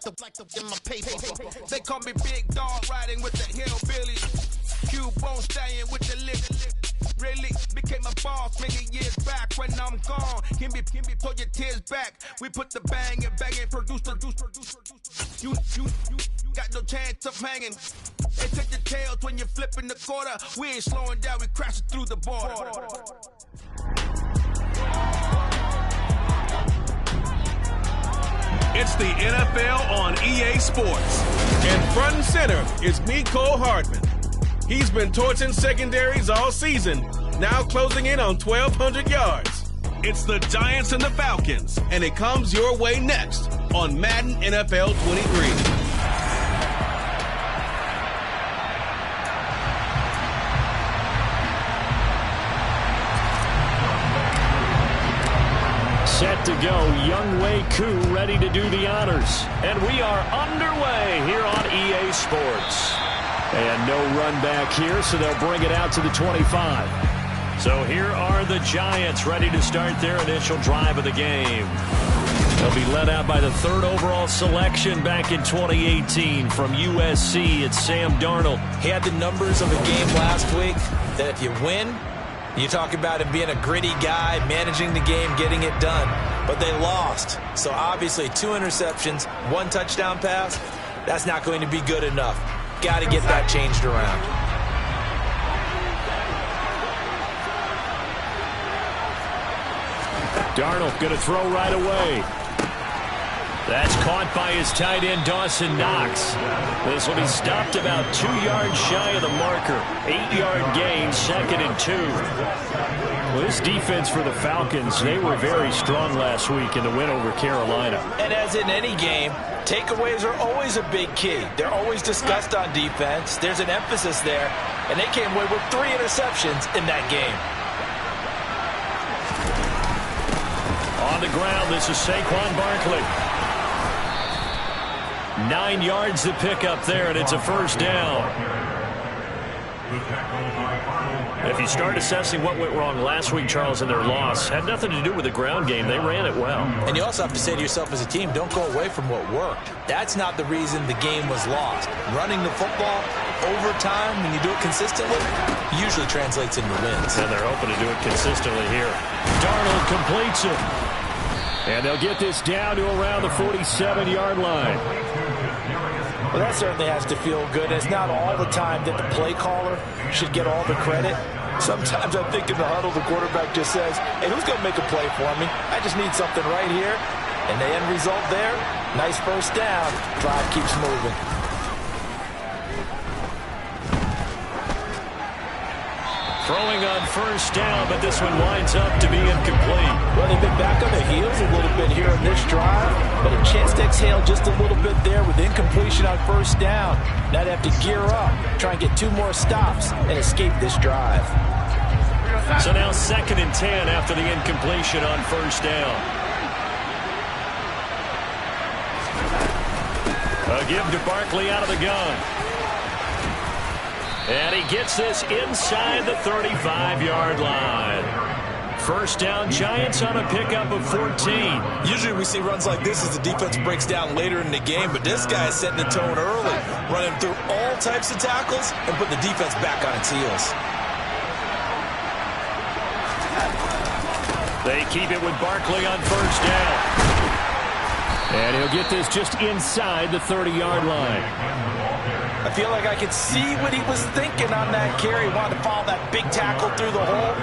in my paper. They call me Big Dog riding with the hillbilly. Cubone staying with the lip. Really became a boss many years back. When I'm gone, can be pull your tears back. We put the bang and produce. You got no chance of hanging. They take the tails when you're flipping the quarter. We ain't slowing down, we crashing through the border. It's the NFL on EA Sports. And front and center is Mecole Hardman. He's been torching secondaries all season, now closing in on 1,200 yards. It's the Giants and the Falcons, and it comes your way next on Madden NFL 23. Set to go, Younghoe Koo ready to do the honors. And we are underway here on EA Sports. And no run back here, so they'll bring it out to the 25. So here are the Giants ready to start their initial drive of the game. They'll be led out by the third overall selection back in 2018 from USC. It's Sam Darnold. He had the numbers of a game last week that if you win, you talk about him being a gritty guy, managing the game, getting it done. But they lost. So obviously 2 interceptions, 1 touchdown pass, that's not going to be good enough. Got to get that changed around. Darnold going to throw right away. That's caught by his tight end, Dawson Knox. This will be stopped about 2 yards shy of the marker. 8-yard gain, 2nd and 2. Well, this defense for the Falcons, they were very strong last week in the win over Carolina. And as in any game, takeaways are always a big key. They're always discussed on defense. There's an emphasis there, and they came away with 3 interceptions in that game. On the ground, this is Saquon Barkley. 9 yards to pick up there, and it's a first down. If you start assessing what went wrong last week, Charles, in their loss, had nothing to do with the ground game. They ran it well. And you also have to say to yourself as a team, don't go away from what worked. That's not the reason the game was lost. Running the football over time, when you do it consistently, usually translates into wins. And they're hoping to do it consistently here. Darnold completes it. And they'll get this down to around the 47-yard line. Well, that certainly has to feel good. It's not all the time that the play caller should get all the credit. Sometimes I think in the huddle, the quarterback just says, hey, who's going to make a play for me? I just need something right here. And the end result there, nice first down. Drive keeps moving. Throwing on first down, but this one winds up to be incomplete. Well, they've been back on their heels a little bit here in this drive, but a chance to exhale just a little bit there with incompletion on first down. Now they have to gear up, try and get 2 more stops, and escape this drive. So now 2nd and 10 after the incompletion on first down. A give to Barkley out of the gun. And he gets this inside the 35-yard line. First down, Giants on a pickup of 14. Usually we see runs like this as the defense breaks down later in the game, but this guy is setting the tone early, running through all types of tackles and putting the defense back on its heels. They keep it with Barkley on first down. And he'll get this just inside the 30-yard line. I feel like I could see what he was thinking on that carry. He wanted to follow that big tackle through the hole.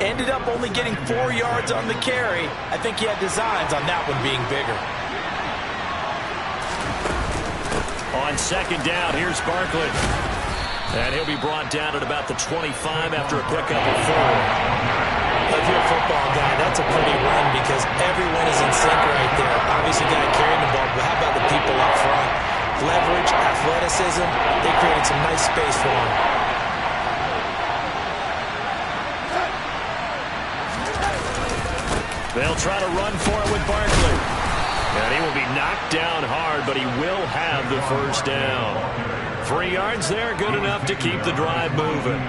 Ended up only getting 4 yards on the carry. I think he had designs on that one being bigger. On second down, here's Barkley. And he'll be brought down at about the 25 after a pickup of 4. If you're a football guy, that's a pretty run because everyone is in sync right there. Obviously, the guy carrying the ball, but how about the people up front? Leverage, athleticism, they created some nice space for him. They'll try to run for it with Barkley. And he will be knocked down hard, but he will have the first down. 3 yards there, good enough to keep the drive moving.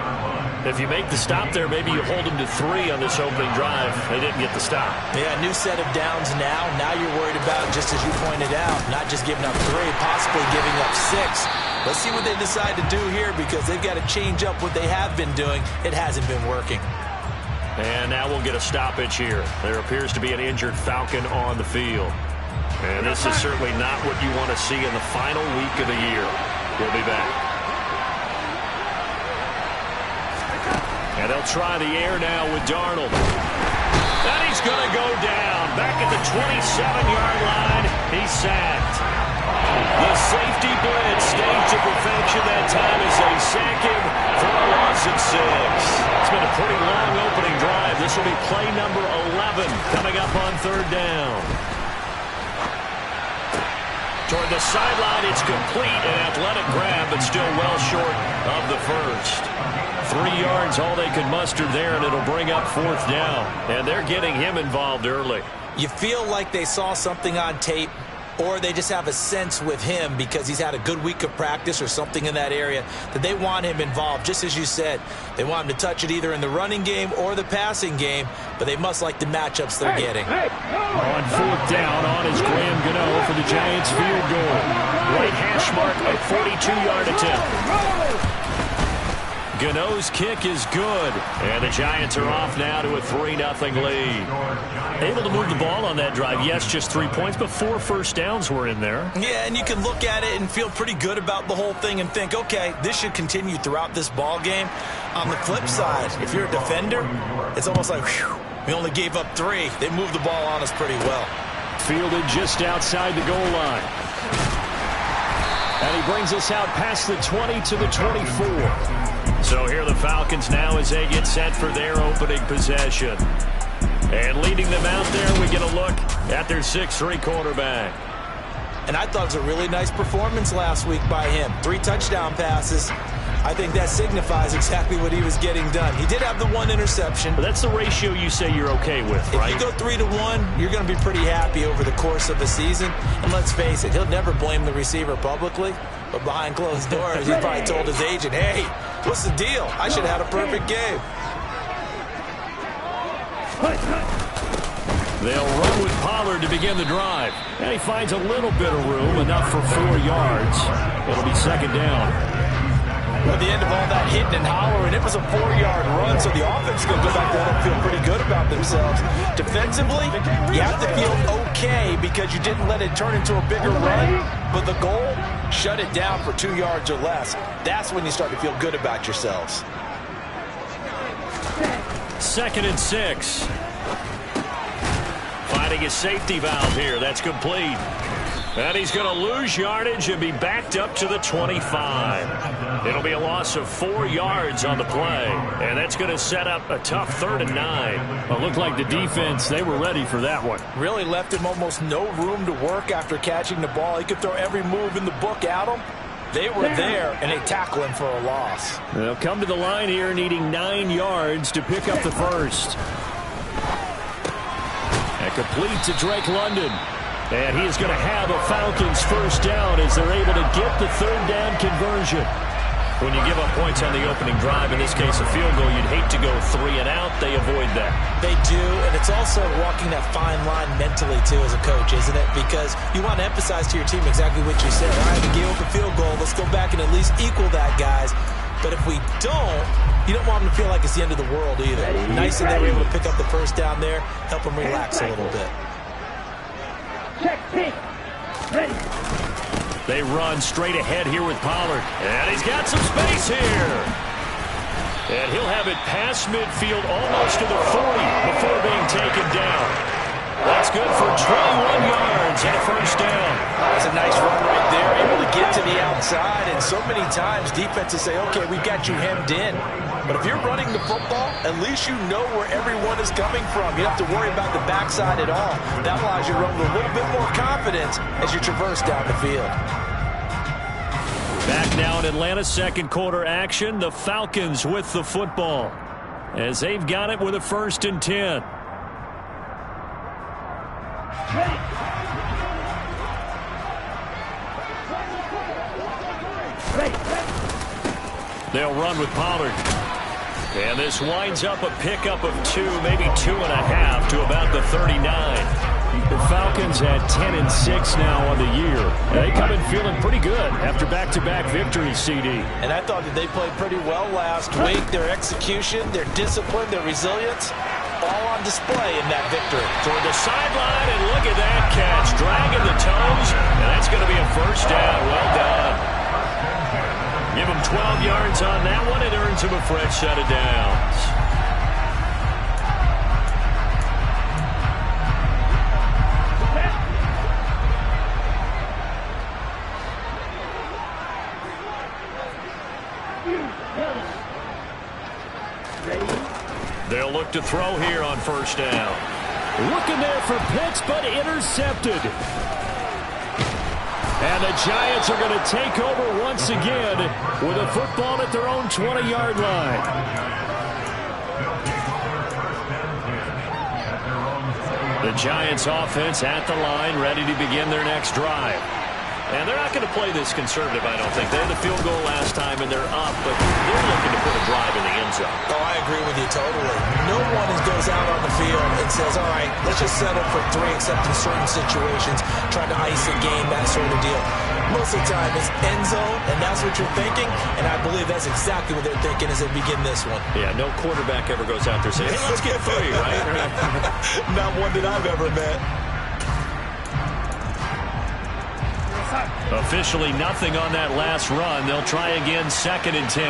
If you make the stop there, maybe you hold them to 3 on this opening drive. They didn't get the stop. Yeah, new set of downs now. Now you're worried about, just as you pointed out, not just giving up 3, possibly giving up 6. Let's see what they decide to do here, because they've got to change up what they have been doing. It hasn't been working. And now we'll get a stoppage here. There appears to be an injured Falcon on the field. And this is certainly not what you want to see in the final week of the year. We'll be back. And they'll try the air now with Darnold. And he's going to go down. Back at the 27-yard line, he's sacked. The safety blitz staged to perfection that time as they sack him for a loss of 6. It's been a pretty long opening drive. This will be play number 11 coming up on 3rd down. Toward the sideline, it's complete. An athletic grab, but still well short of the first. 3 yards, all they could muster there, and it'll bring up 4th down. And they're getting him involved early. You feel like they saw something on tape, or they just have a sense with him because he's had a good week of practice or something in that area that they want him involved. Just as you said, they want him to touch it either in the running game or the passing game, but they must like the matchups they're getting. On 4th down, on is Graham Gano for the Giants field goal. Right hash mark, a 42-yard attempt. Gano's kick is good, and the Giants are off now to a 3-0 lead. Able to move the ball on that drive. Yes, just 3 points, but 4 first downs were in there. Yeah, and you can look at it and feel pretty good about the whole thing and think, okay, this should continue throughout this ball game. On the flip side, if you're a defender, it's almost like, whew, we only gave up 3. They moved the ball on us pretty well. Fielded just outside the goal line. And he brings us out past the 20 to the 24. So here are the Falcons now as they get set for their opening possession. And leading them out there, we get a look at their 6'3" quarterback. And I thought it was a really nice performance last week by him. 3 touchdown passes. I think that signifies exactly what he was getting done. He did have the 1 interception. But that's the ratio you say you're okay with, right? If you go 3-1, you're going to be pretty happy over the course of a season. And let's face it, he'll never blame the receiver publicly. But behind closed doors, he probably told his agent, hey, what's the deal? I should have had a perfect game. They'll run with Pollard to begin the drive. And he finds a little bit of room, enough for 4 yards. It'll be 2nd down. At the end of all that hitting and hollering, it was a 4-yard run, so the offense is going to go back there and feel pretty good about themselves. Defensively, you have to feel okay because you didn't let it turn into a bigger run, but the goal, shut it down for 2 yards or less. That's when you start to feel good about yourselves. 2nd and 6. Finding a safety valve here. That's complete. And he's going to lose yardage and be backed up to the 25. It'll be a loss of 4 yards on the play. And that's going to set up a tough 3rd and 9. Well, it looked like the defense, they were ready for that one. Really left him almost no room to work after catching the ball. He could throw every move in the book at him. They were there, and they tackle him for a loss. They'll come to the line here needing 9 yards to pick up the first. And complete to Drake London. And he is going to have a Falcons first down as they're able to get the 3rd down conversion. When you give up points on the opening drive, in this case a field goal, you'd hate to go 3 and out. They avoid that. They do, and it's also walking that fine line mentally, too, as a coach, isn't it? Because you want to emphasize to your team exactly what you said. All right, we gave up a field goal. Let's go back and at least equal that, guys. But if we don't, you don't want them to feel like it's the end of the world either. Nice that they were able to pick up the first down there, help them relax a little bit. They run straight ahead here with Pollard. And he's got some space here. And he'll have it past midfield almost to the 40 before being taken down. That's good for 21 yards and a first down. That's a nice run right there. Able to get to the outside. And so many times defenses say, okay, we've got you hemmed in. But if you're running the football, at least you know where everyone is coming from. You don't have to worry about the backside at all. That allows you to run with a little bit more confidence as you traverse down the field. Back now in Atlanta, 2nd quarter action. The Falcons with the football as they've got it with a 1st and 10. They'll run with Pollard. And this winds up a pickup of 2, maybe 2.5 to about the 39. The Falcons at 10-6 now on the year. They come in feeling pretty good after back-to-back victories, CD. And I thought that they played pretty well last week. Their execution, their discipline, their resilience, all on display in that victory. Toward the sideline, and look at that catch. Dragging the toes, and that's going to be a first down. Well done. Give him 12 yards on that one. It earns him a fresh set of downs. They'll look to throw here on first down. Looking there for Pitts, but intercepted. And the Giants are going to take over once again with a football at their own 20-yard line. The Giants offense at the line, ready to begin their next drive. And they're not going to play this conservative, I don't think. They had a field goal last time, and they're up, but they're looking to put a drive in the end zone. Oh, I agree with you totally. No one goes out on the field and says, all right, let's just settle for 3, except in certain situations, trying to ice a game, that sort of deal. Most of the time, it's end zone, and that's what you're thinking, and I believe that's exactly what they're thinking as they begin this one. Yeah, no quarterback ever goes out there saying, hey, let's get 3, right? Not one that I've ever met. Officially nothing on that last run. They'll try again, 2nd and 10.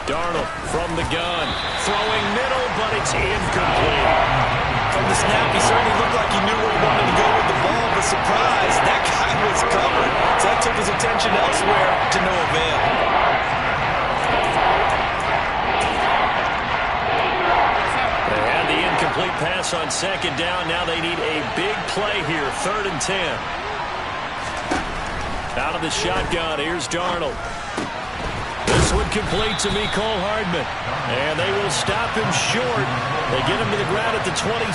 Darnold from the gun. Throwing middle, but it's incomplete. From the snap, he certainly looked like he knew where he wanted to go with the ball, but surprise, that guy was covered. So that took his attention elsewhere to no avail. Incomplete pass on 2nd down. Now they need a big play here. 3rd and 10. Out of the shotgun. Here's Darnold. This one complete to Mecole Hardman. And they will stop him short. They get him to the ground at the 27.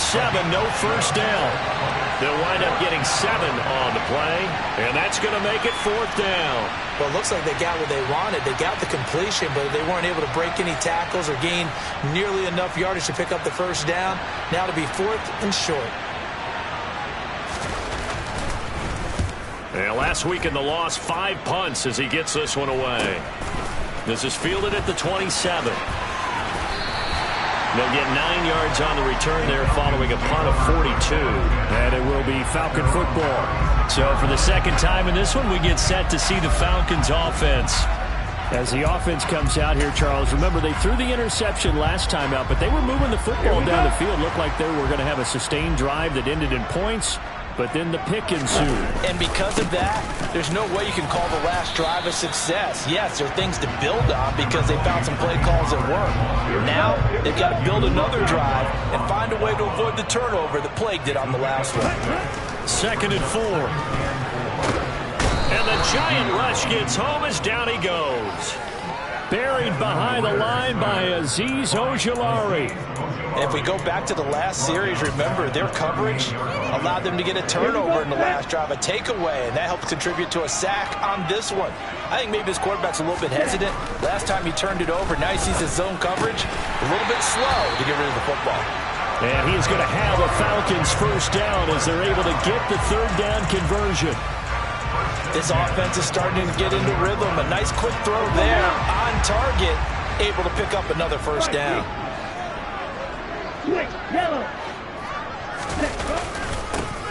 No first down. They'll wind up getting 7 on the play. And that's going to make it 4th down. Well, it looks like they got what they wanted. They got the completion, but they weren't able to break any tackles or gain nearly enough yardage to pick up the first down. Now to be 4th and short. And last week in the loss, 5 punts as he gets this one away. This is fielded at the 27. They'll get 9 yards on the return there following a punt of 42. And it will be Falcon football. So for the second time in this one, we get set to see the Falcons offense. As the offense comes out here, Charles, remember they threw the interception last time out, but they were moving the football down the field. Looked like they were going to have a sustained drive that ended in points, but then the pick ensued. And because of that, there's no way you can call the last drive a success. Yes, there are things to build on because they found some play calls that work. Now they've got to build another drive and find a way to avoid the turnover that plagued it on the last one. 2nd and 4. And the giant rush gets home as down he goes. Buried behind the line by Azeez Ojulari. If we go back to the last series, remember, their coverage allowed them to get a turnover in the last drive, a takeaway, and that helped contribute to a sack on this one. I think maybe his quarterback's a little bit hesitant. Last time he turned it over, now he sees his zone coverage a little bit slow to get rid of the football. And he's going to have a Falcons first down as they're able to get the 3rd down conversion. This offense is starting to get into rhythm. A nice quick throw there on target, able to pick up another first down.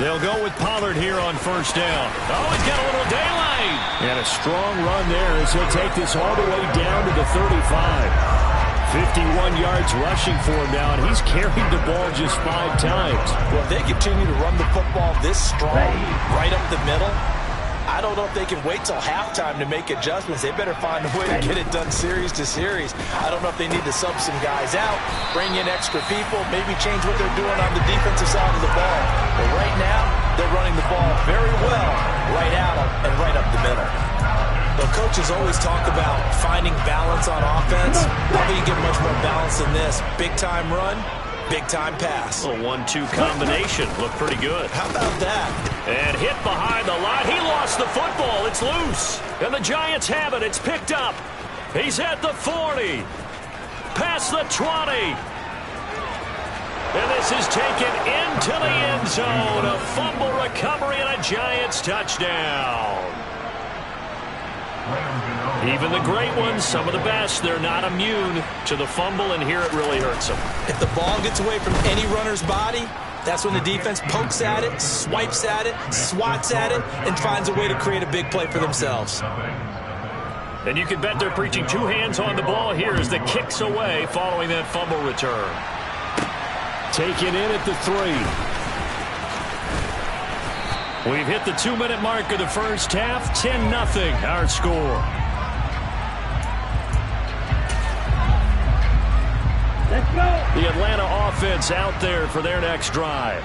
They'll go with Pollard here on first down. Oh, he's got a little daylight. And a strong run there as he'll take this all the way down to the 35. 51 yards rushing for him now, and he's carried the ball just 5 times. Well, if they continue to run the football this strong, right up the middle, I don't know if they can wait till halftime to make adjustments. They better find a way to get it done series to series. I don't know if they need to sub some guys out, bring in extra people, maybe change what they're doing on the defensive side of the ball. But right now, they're running the ball very well right at them and right up the middle. The coaches always talk about finding balance on offense. I don't think you get much more balance than this. Big-time run, big-time pass. A 1-2 combination. Looked pretty good. How about that? And hit behind the line. He lost the football. It's loose. And the Giants have it. It's picked up. He's at the 40. Past the 20. And this is taken into the end zone. A fumble recovery and a Giants touchdown. Even the great ones, some of the best, they're not immune to the fumble, and here it really hurts them. If the ball gets away from any runner's body, that's when the defense pokes at it, swipes at it, swats at it, and finds a way to create a big play for themselves. And you can bet they're preaching two hands on the ball here as the kick's away following that fumble return. Taken in at the 3. We've hit the 2-minute mark of the first half. 10-0 our score. Let's go. The Atlanta offense out there for their next drive.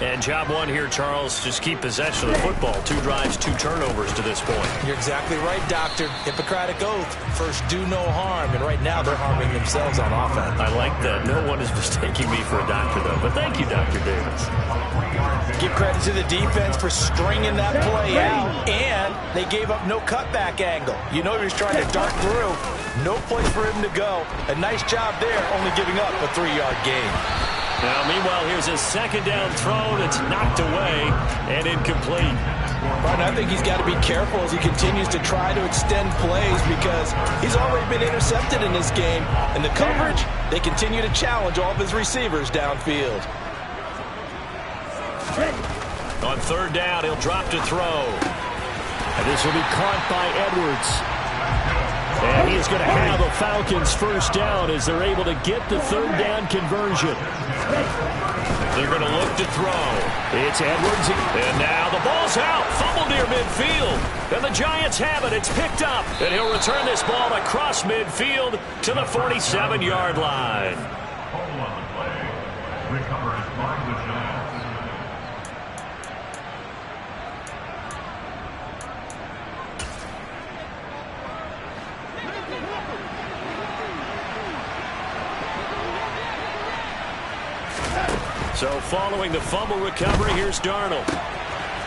And job one here, Charles, just keep possession of the football. 2 drives, 2 turnovers to this point. You're exactly right, Doctor. Hippocratic oath. First, do no harm. And right now, they're harming themselves on offense. I like that. No one is mistaking me for a doctor, though. But thank you, Dr. Davis. Give credit to the defense for stringing that play out. And they gave up no cutback angle. You know he was trying to dart through. No place for him to go. A nice job there, only giving up a 3-yard gain. Now, meanwhile, here's a second down throw that's knocked away and incomplete. Right, I think he's got to be careful as he continues to try to extend plays because he's already been intercepted in this game. And the coverage, they continue to challenge all of his receivers downfield. On third down, he'll drop to throw. And this will be caught by Edwards. And he is going to have a Falcons first down as they're able to get the third down conversion. They're going to look to throw. It's Edwards. And now the ball's out. Fumble near midfield. And the Giants have it. It's picked up. And he'll return this ball across midfield to the 47-yard line. So following the fumble recovery, here's Darnold.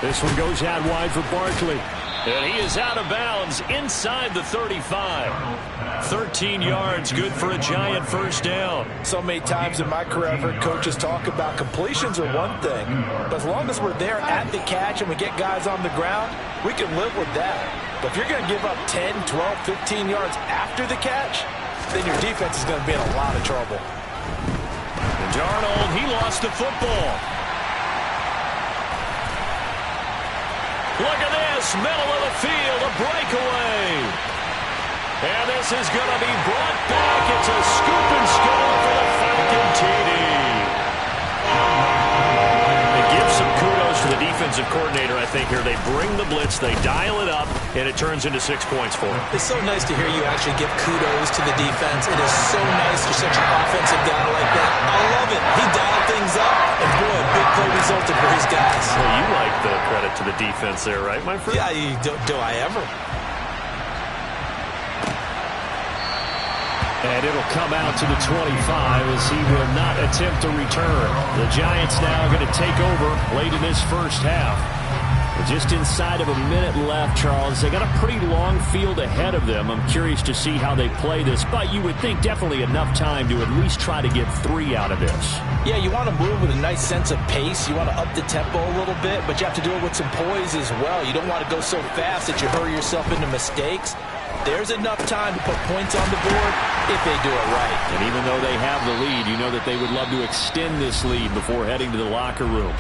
This one goes out wide for Barkley. And he is out of bounds inside the 35. 13 yards, good for a Giant first down. So many times in my career I've heard coaches talk about completions are one thing, but as long as we're there at the catch and we get guys on the ground, we can live with that. But if you're going to give up 10, 12, 15 yards after the catch, then your defense is going to be in a lot of trouble. Darnold, he lost the football. Look at this, middle of the field, a breakaway. And this is going to be brought back. It's a scoop and score for the Falcon TD. They give some kudos to the defensive coordinator, I think, here. They bring the blitz, they dial it up, and it turns into 6 points for them. It's so nice to hear you actually give kudos to the defense. It is so nice for such an offensive guy like that. I love it. He dialed things up, and boy, a big play resulted for his guys. Well, you like the credit to the defense there, right, my friend? Yeah, do I ever? And it'll come out to the 25 as he will not attempt to return. The Giants now going to take over late in this first half. But just inside of a minute left, Charles. They got a pretty long field ahead of them. I'm curious to see how they play this, but you would think definitely enough time to at least try to get 3 out of this. Yeah, you want to move with a nice sense of pace. You want to up the tempo a little bit, but you have to do it with some poise as well. You don't want to go so fast that you hurry yourself into mistakes. There's enough time to put points on the board if they do it right. And even though they have the lead, you know that they would love to extend this lead before heading to the locker room.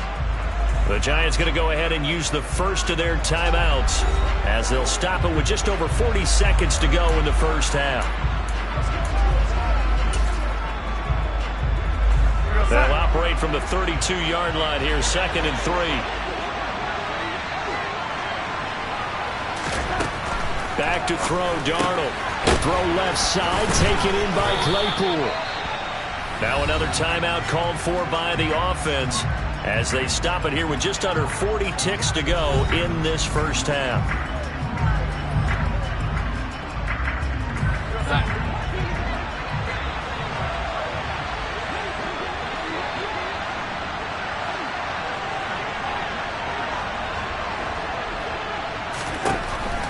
The Giants going to go ahead and use the first of their timeouts as they'll stop it with just over 40 seconds to go in the first half. They'll operate from the 32-yard line here, 2nd and 3. Back to throw, Darnold. Throw left side, taken in by Claypool. Now another timeout called for by the offense as they stop it here with just under 40 ticks to go in this first half.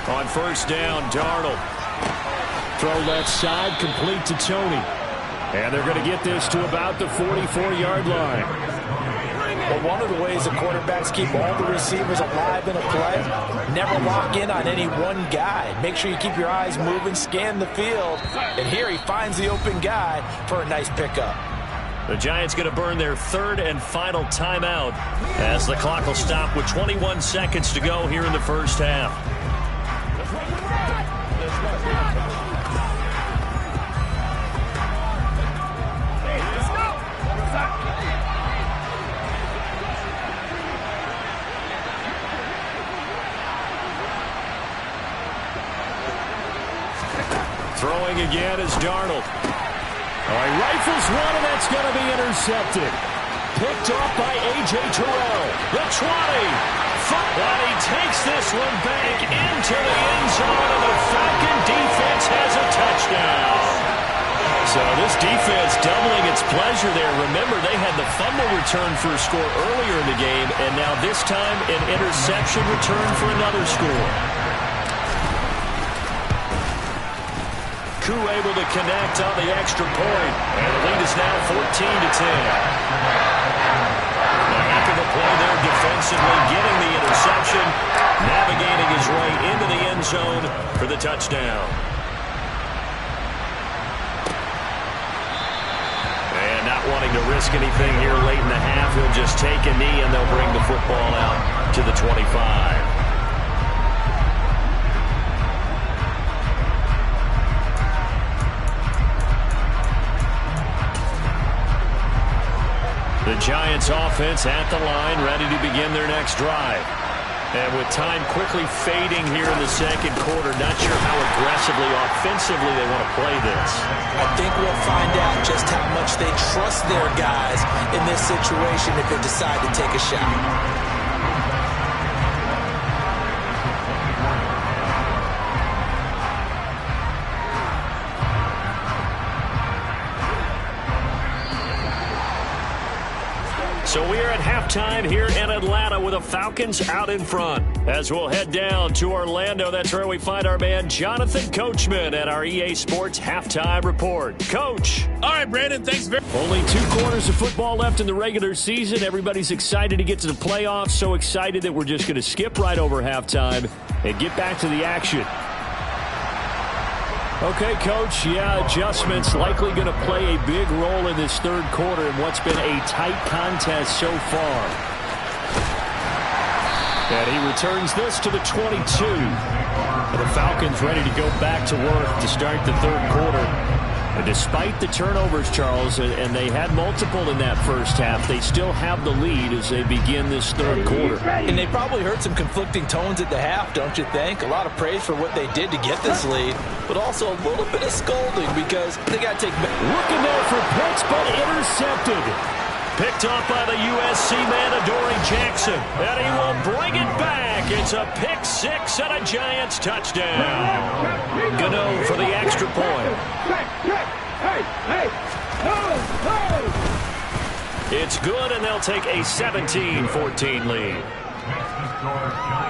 On first down, Darnold. Throw left side, complete to Tony. And they're going to get this to about the 44-yard line. Well, one of the ways the quarterbacks keep all the receivers alive in a play, never lock in on any one guy. Make sure you keep your eyes moving, scan the field. And here he finds the open guy for a nice pickup. The Giants going to burn their third and final timeout as the clock will stop with 21 seconds to go here in the first half. Throwing again is Darnold. All right, rifles one, and that's going to be intercepted. Picked off by A.J. Terrell. The 20. And he takes this one back into the end zone, and the Falcon defense has a touchdown. So this defense doubling its pleasure there. Remember, they had the fumble return for a score earlier in the game, and now this time an interception return for another score. Koo able to connect on the extra point. And the lead is now 14-10. A heck of a play there defensively, getting the interception, navigating his way into the end zone for the touchdown. And not wanting to risk anything here late in the half, he'll just take a knee and they'll bring the football out to the 25. The Giants offense at the line, ready to begin their next drive. And with time quickly fading here in the second quarter, not sure how aggressively, offensively they want to play this. I think we'll find out just how much they trust their guys in this situation if they decide to take a shot. So we are at halftime here in Atlanta with the Falcons out in front. As we'll head down to Orlando, that's where we find our man Jonathan Coachman at our EA Sports Halftime Report. Coach. All right, Brandon, thanks very much. Only 2 quarters of football left in the regular season. Everybody's excited to get to the playoffs, so excited that we're just going to skip right over halftime and get back to the action. Okay, Coach, adjustments likely going to play a big role in this third quarter in what's been a tight contest so far. And he returns this to the 22. And the Falcons ready to go back to work to start the third quarter. And despite the turnovers, Charles, and they had multiple in that first half, they still have the lead as they begin this third quarter. And they probably heard some conflicting tones at the half, don't you think? A lot of praise for what they did to get this lead, but also a little bit of scolding because they got to take back. Looking there for Pitts, but intercepted. Picked off by the USC man, Adoree Jackson. And he will bring it back. It's a pick six and a Giants touchdown. Gano for the extra point. It's good, and they'll take a 17-14 lead.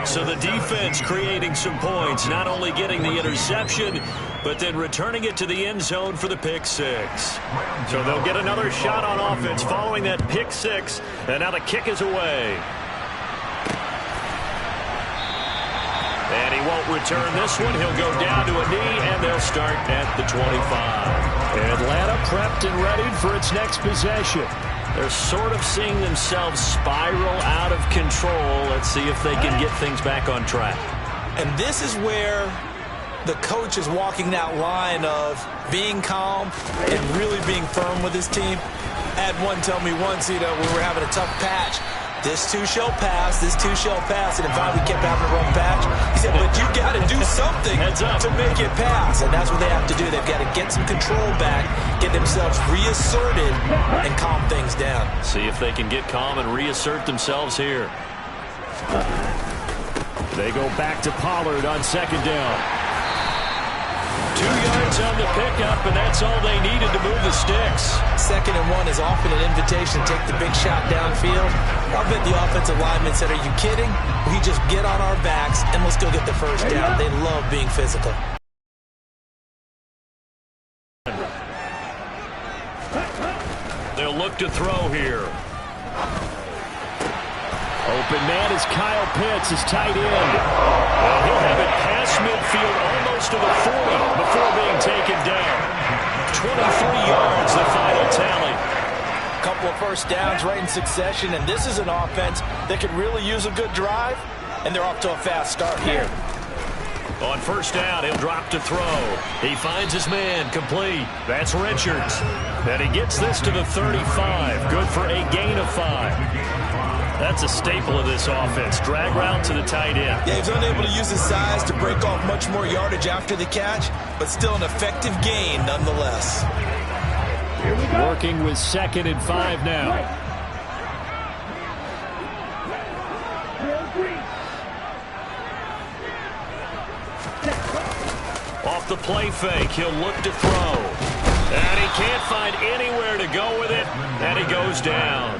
So the defense creating some points, not only getting the interception, but then returning it to the end zone for the pick six. So they'll get another shot on offense following that pick six, and now the kick is away. And he won't return this one. He'll go down to a knee, and they'll start at the 25. Atlanta prepped and ready for its next possession. They're sort of seeing themselves spiral out of control. Let's see if they can get things back on track. And this is where the coach is walking that line of being calm and really being firm with his team. I had one tell me once, we were having a tough patch. This too shall pass, this too shall pass. And in fact, we kept having a rough patch. He said, but you got to do something to make it pass. And that's what they have to do. They've got to get some control back, get themselves reasserted, and calm things down. See if they can get calm and reassert themselves here. They go back to Pollard on second down. 2 yards on the pickup, and that's all they needed to move the sticks. 2nd and 1 is often an invitation to take the big shot downfield. I bet the offensive lineman said, are you kidding? We just get on our backs and let's go get the first down. They love being physical. look to throw here. Open man is Kyle Pitts, his tight end. Well, he'll have it past midfield almost to the 40 before being taken down. 23 yards, the final tally. Couple of first downs right in succession, and this is an offense that could really use a good drive, and they're off to a fast start here. On first down, he'll drop to throw. He finds his man, complete. That's Richards. And he gets this to the 35. Good for a gain of 5. That's a staple of this offense. Drag route to the tight end. Yeah, he's unable to use his size to break off much more yardage after the catch, but still an effective gain nonetheless. Working with 2nd and 5 now. Off the play fake, he'll look to throw. And he can't find anywhere to go with it, and he goes down.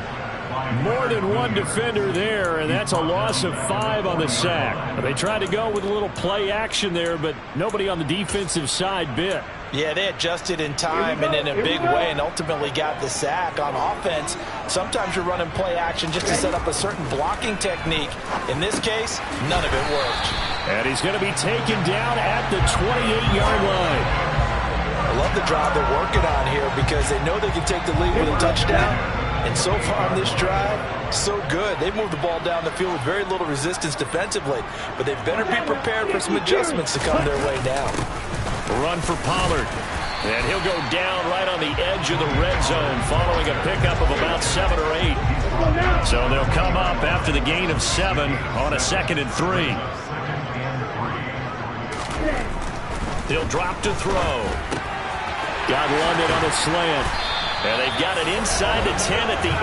More than one defender there, and that's a loss of 5 on the sack. They tried to go with a little play action there, but nobody on the defensive side bit. Yeah, they adjusted in time and in a big way and ultimately got the sack. On offense, sometimes you're running play action just to set up a certain blocking technique. In this case, none of it worked. And he's going to be taken down at the 28-yard line. I love the drive they're working on here because they know they can take the lead with a touchdown. And so far on this drive, so good. They've moved the ball down the field with very little resistance defensively, but they better be prepared for some adjustments to come their way now. Run for Pollard. And he'll go down right on the edge of the red zone following a pickup of about 7 or 8. So they'll come up after the gain of 7 on a 2nd and 3. He'll drop to throw. Got London on a slant. And they've got it inside the 10 at the 8.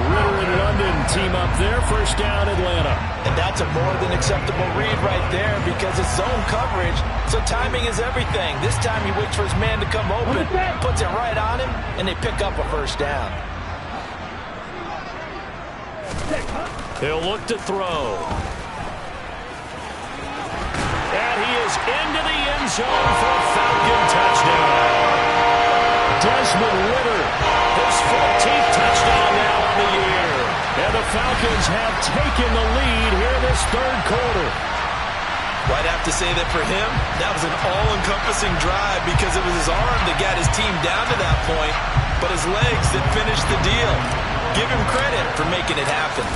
Ritter and London team up there. First down, Atlanta. And that's a more than acceptable read right there because it's zone coverage, so timing is everything. This time he waits for his man to come open, puts it right on him, and they pick up a first down. He'll look to throw. And he is into the end zone for a Falcon touchdown. Desmond Ritter, his 14th touchdown now on the year. And the Falcons have taken the lead here in this 3rd quarter. Well, I'd have to say that for him, that was an all-encompassing drive because it was his arm that got his team down to that point, but his legs that finished the deal. Give him credit for making it happen.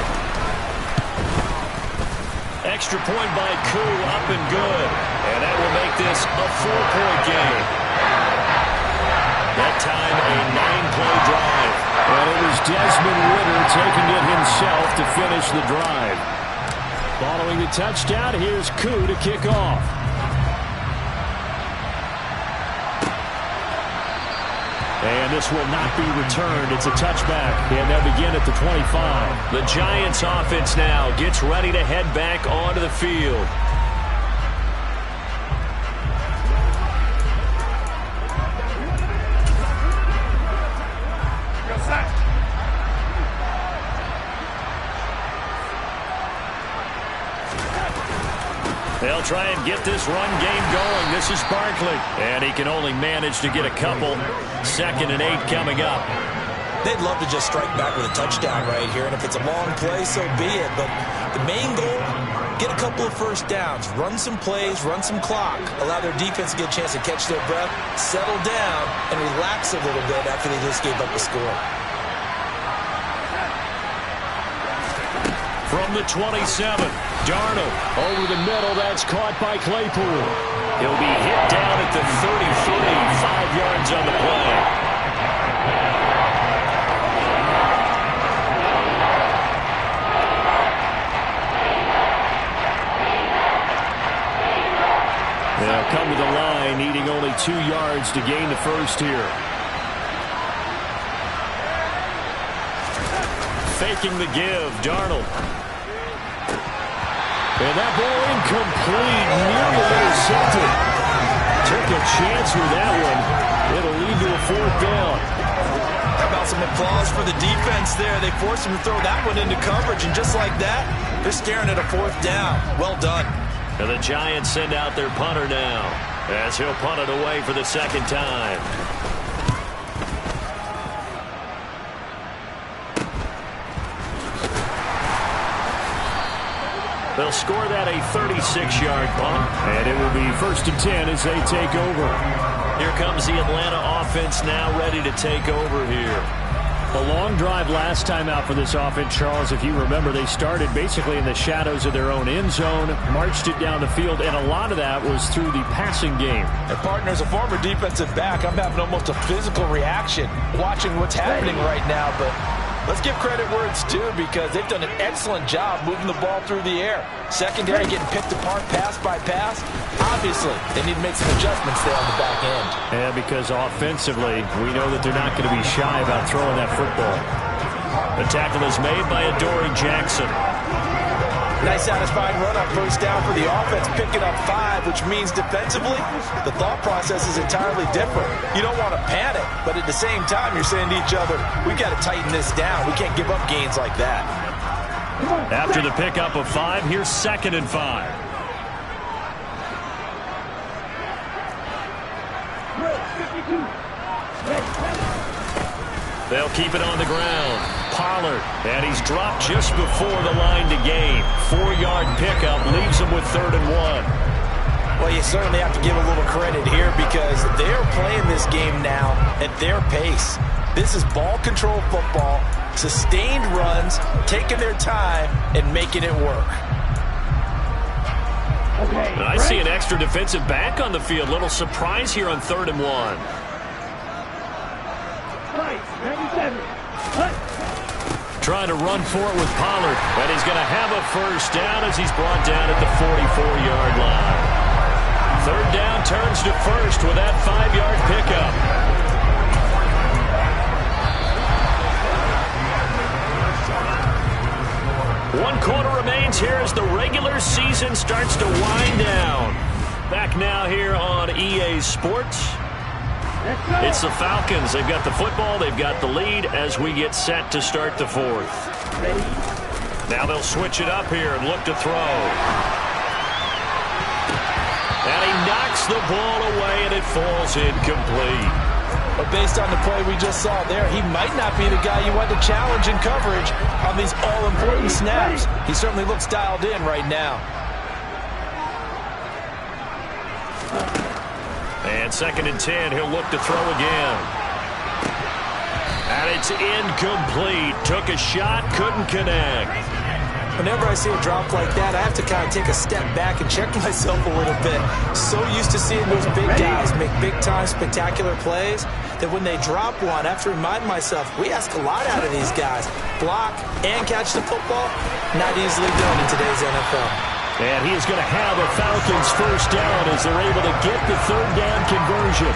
Extra point by Koo, up and good. And that will make this a 4-point game. That time, a 9-play drive. And it was Desmond Ritter taking it himself to finish the drive. Following the touchdown, here's Koo to kick off. And this will not be returned. It's a touchback, and they'll begin at the 25. The Giants offense now gets ready to head back onto the field. They'll try and get this run game going. This is Barkley. And he can only manage to get a couple. 2nd and 8 coming up. They'd love to just strike back with a touchdown right here. And if it's a long play, so be it. But the main goal, get a couple of first downs. Run some plays, run some clock. Allow their defense to get a chance to catch their breath, settle down, and relax a little bit after they just gave up a score. From the 27, Darnold over the middle. That's caught by Claypool. He'll be hit down at the 33, 5 yards on the play. They'll come to the line, needing only 2 yards to gain the first here. Faking the give, Darnold. And that ball incomplete, nearly intercepted. Took a chance with that one. It'll lead to a 4th down. How about some applause for the defense there? They forced him to throw that one into coverage, and just like that, they're staring at a 4th down. Well done. And the Giants send out their punter now, as he'll punt it away for the 2nd time. They'll score that a 36-yard punt, and it will be 1st and 10 as they take over. Here comes the Atlanta offense now ready to take over here. A long drive last time out for this offense, Charles. If you remember, they started basically in the shadows of their own end zone, marched it down the field, and a lot of that was through the passing game. And partner, as a former defensive back, I'm having almost a physical reaction watching what's happening right now. But let's give credit where it's due, because they've done an excellent job moving the ball through the air. Secondary getting picked apart pass by pass. Obviously, they need to make some adjustments there on the back end. And because offensively, we know that they're not going to be shy about throwing that football. The tackle is made by Adoree Jackson. Nice satisfying run on 1st down for the offense, picking up 5, which means defensively, the thought process is entirely different. You don't want to panic, but at the same time, you're saying to each other, we got to tighten this down. We can't give up gains like that. After the pickup of 5, here's 2nd and 5. They'll keep it on the ground. Pollard, and he's dropped just before the line to gain. 4-yard pickup leaves him with 3rd and 1. Well, you certainly have to give a little credit here, because they're playing this game now at their pace. This is ball control football, sustained runs, taking their time, and making it work. And I see an extra defensive back on the field. Little surprise here on 3rd and 1. Trying to run for it with Pollard, and he's going to have a 1st down as he's brought down at the 44-yard line. 3rd down turns to 1st with that 5-yard pickup. One quarter remains here as the regular season starts to wind down. Back now here on EA Sports. It's the Falcons. They've got the football. They've got the lead as we get set to start the 4th. Now they'll switch it up here and look to throw. And he knocks the ball away, and it falls incomplete. But based on the play we just saw there, he might not be the guy you want to challenge in coverage on these all-important snaps. He certainly looks dialed in right now. And 2nd and 10, he'll look to throw again. And it's incomplete. Took a shot, couldn't connect. Whenever I see a drop like that, I have to kind of take a step back and check myself a little bit. So used to seeing those big guys make big-time spectacular plays that when they drop one, I have to remind myself, we ask a lot out of these guys. Block and catch the football, not easily done in today's NFL. And he is going to have a Falcons 1st down as they're able to get the 3rd down conversion.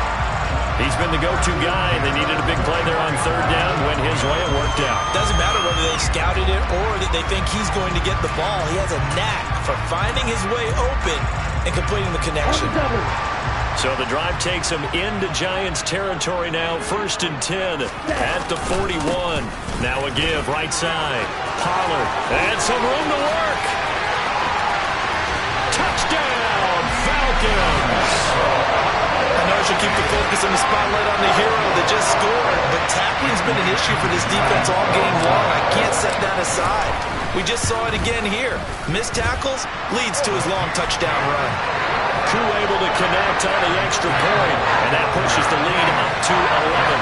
He's been the go-to guy. They needed a big play there on 3rd down. Went his way. It worked out. Doesn't matter whether they scouted it or that they think he's going to get the ball. He has a knack for finding his way open and completing the connection. So the drive takes him into Giants territory now. 1st and 10 at the 41. Now a give right side. Pollard. And some room to work. Touchdown, Falcons! I know I should keep the focus and the spotlight on the hero that just scored, but tackling's been an issue for this defense all game long. I can't set that aside. We just saw it again here. Missed tackles leads to his long touchdown run. Koo able to connect on the extra point, and that pushes the lead up to 11.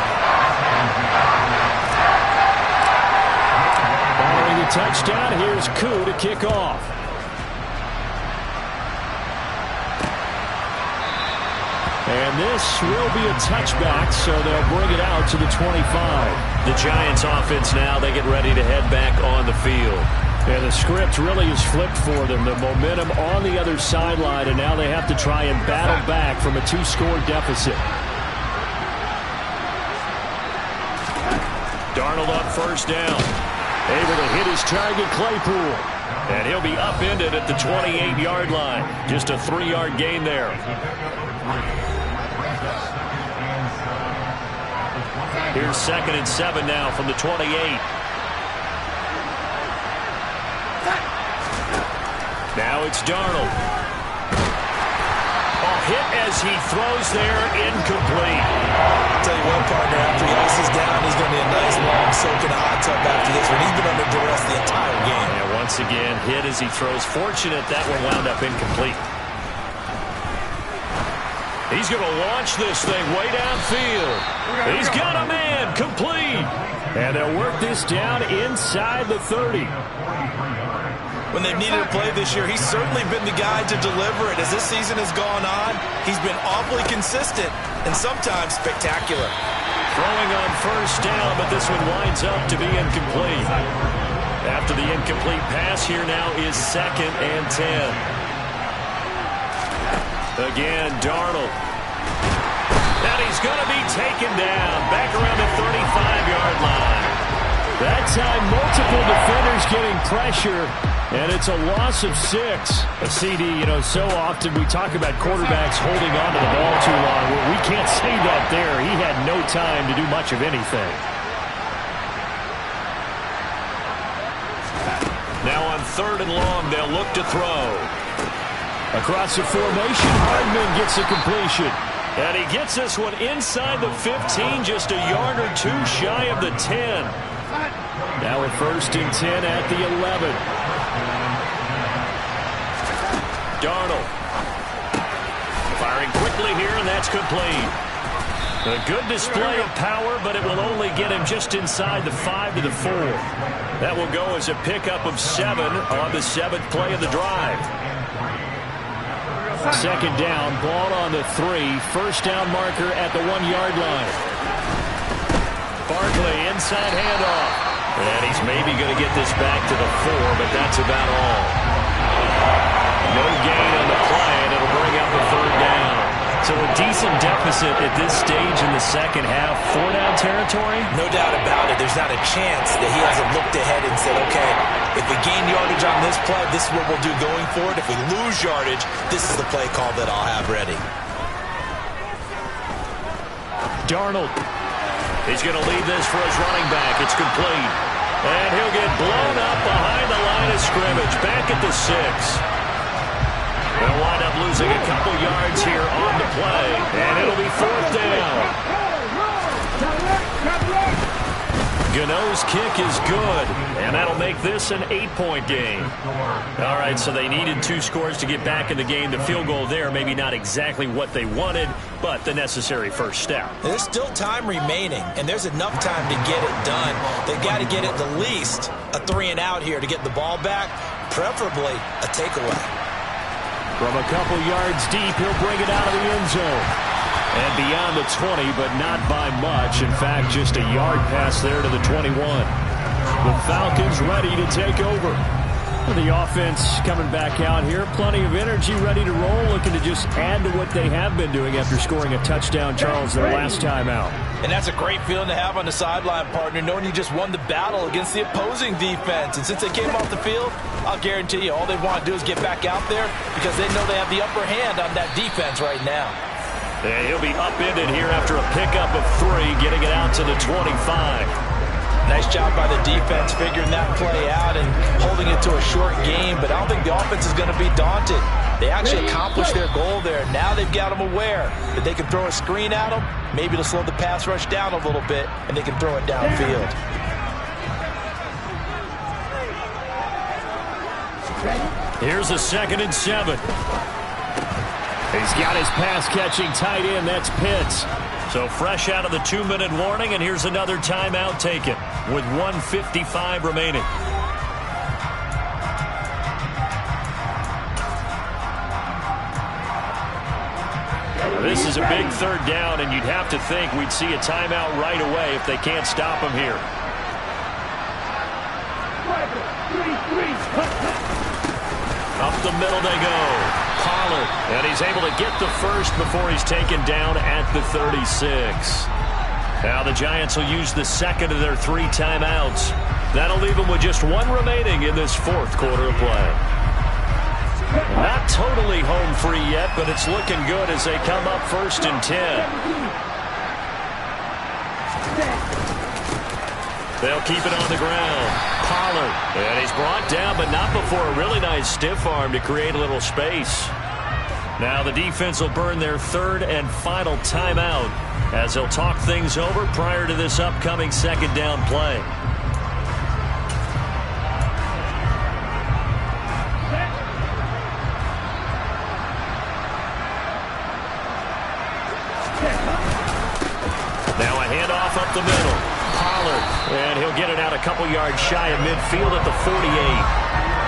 Following the touchdown, here's Koo to kick off. And this will be a touchback, so they'll bring it out to the 25. The Giants offense now, they get ready to head back on the field. Yeah, the script really is flipped for them. The momentum on the other sideline, and now they have to try and battle back from a 2-score deficit. Darnold on 1st down. Able to hit his target, Claypool. And he'll be upended at the 28-yard line. Just a 3-yard gain there. Here's 2nd and 7 now from the 28. Now it's Darnold. Off hit as he throws there, incomplete. I'll tell you what, partner, after he ices down, he's going to be a nice long soak in a hot tub after this one. He's been under duress the entire game. Yeah, once again, hit as he throws. Fortunate that one wound up incomplete. He's going to launch this thing way downfield. He's got a man, complete. And they'll work this down inside the 30. When they've needed a play this year, he's certainly been the guy to deliver it. As this season has gone on, he's been awfully consistent and sometimes spectacular. Throwing on first down, but this one winds up to be incomplete. After the incomplete pass, here now is 2nd and 10. Again, Darnold. And he's going to be taken down back around the 35-yard line. That time, multiple defenders getting pressure, and it's a loss of 6. A CD, so often we talk about quarterbacks holding on to the ball too long. Well, we can't say that there. He had no time to do much of anything. Now on 3rd and long, they'll look to throw. Across the formation, Hardman gets a completion. And he gets this one inside the 15, just a yard or two shy of the 10. Now a 1st and 10 at the 11. Darnold. Firing quickly here, and that's complete. A good display of power, but it will only get him just inside the 5 to the 4. That will go as a pickup of 7 on the 7th play of the drive. 2nd down, ball on the 3. 1st down marker at the 1-yard line. Barkley, inside handoff. And he's maybe going to get this back to the 4, but that's about all. No gain on the play, and it'll bring up a 3rd down. So a decent deficit at this stage in the second half. 4-down territory? No doubt about it. There's not a chance that he hasn't looked ahead and said, okay, if we gain yardage on this play, this is what we'll do going forward. If we lose yardage, this is the play call that I'll have ready. Darnold. He's going to lead this for his running back. It's complete. And he'll get blown up behind the line of scrimmage. Back at the 6. They'll wind up losing a couple yards here on the play. And it'll be 4th down. Gano's kick is good, and that'll make this an 8-point game. All right, so they needed 2 scores to get back in the game. The field goal there, maybe not exactly what they wanted, but the necessary first step. There's still time remaining, and there's enough time to get it done. They've got to get at the least a 3-and-out here to get the ball back, preferably a takeaway. From a couple yards deep, he'll bring it out of the end zone. And beyond the 20, but not by much. In fact, just a yard pass there to the 21. The Falcons ready to take over. The offense coming back out here. Plenty of energy, ready to roll, looking to just add to what they have been doing after scoring a touchdown, Charles, their last time out. And that's a great feeling to have on the sideline, partner, knowing you just won the battle against the opposing defense. And since they came off the field, I'll guarantee you all they want to do is get back out there because they know they have the upper hand on that defense right now. And he'll be upended here after a pickup of 3, getting it out to the 25. Nice job by the defense figuring that play out and holding it to a short game, but I don't think the offense is going to be daunted. They actually accomplished their goal there. Now they've got them aware that they can throw a screen at them, maybe to slow the pass rush down a little bit, and they can throw it downfield. Here's a 2nd and 7. He's got his pass-catching tight end. That's Pitts. So fresh out of the 2-minute warning, and here's another timeout taken with 1:55 remaining. This is a big 3rd down, and you'd have to think we'd see a timeout right away if they can't stop him here. Up the middle they go. Pollard, and he's able to get the first before he's taken down at the 36. Now the Giants will use the 2nd of their 3 timeouts. That'll leave them with just 1 remaining in this 4th quarter of play. Not totally home free yet, but it's looking good as they come up 1st and 10. They'll keep it on the ground. Pollard, and he's brought down, but not before a really nice stiff arm to create a little space. Now the defense will burn their third and final timeout as they'll talk things over prior to this upcoming second down play. Now a handoff up the middle. Pollard, and he'll get it out a couple yards shy of midfield at the 48.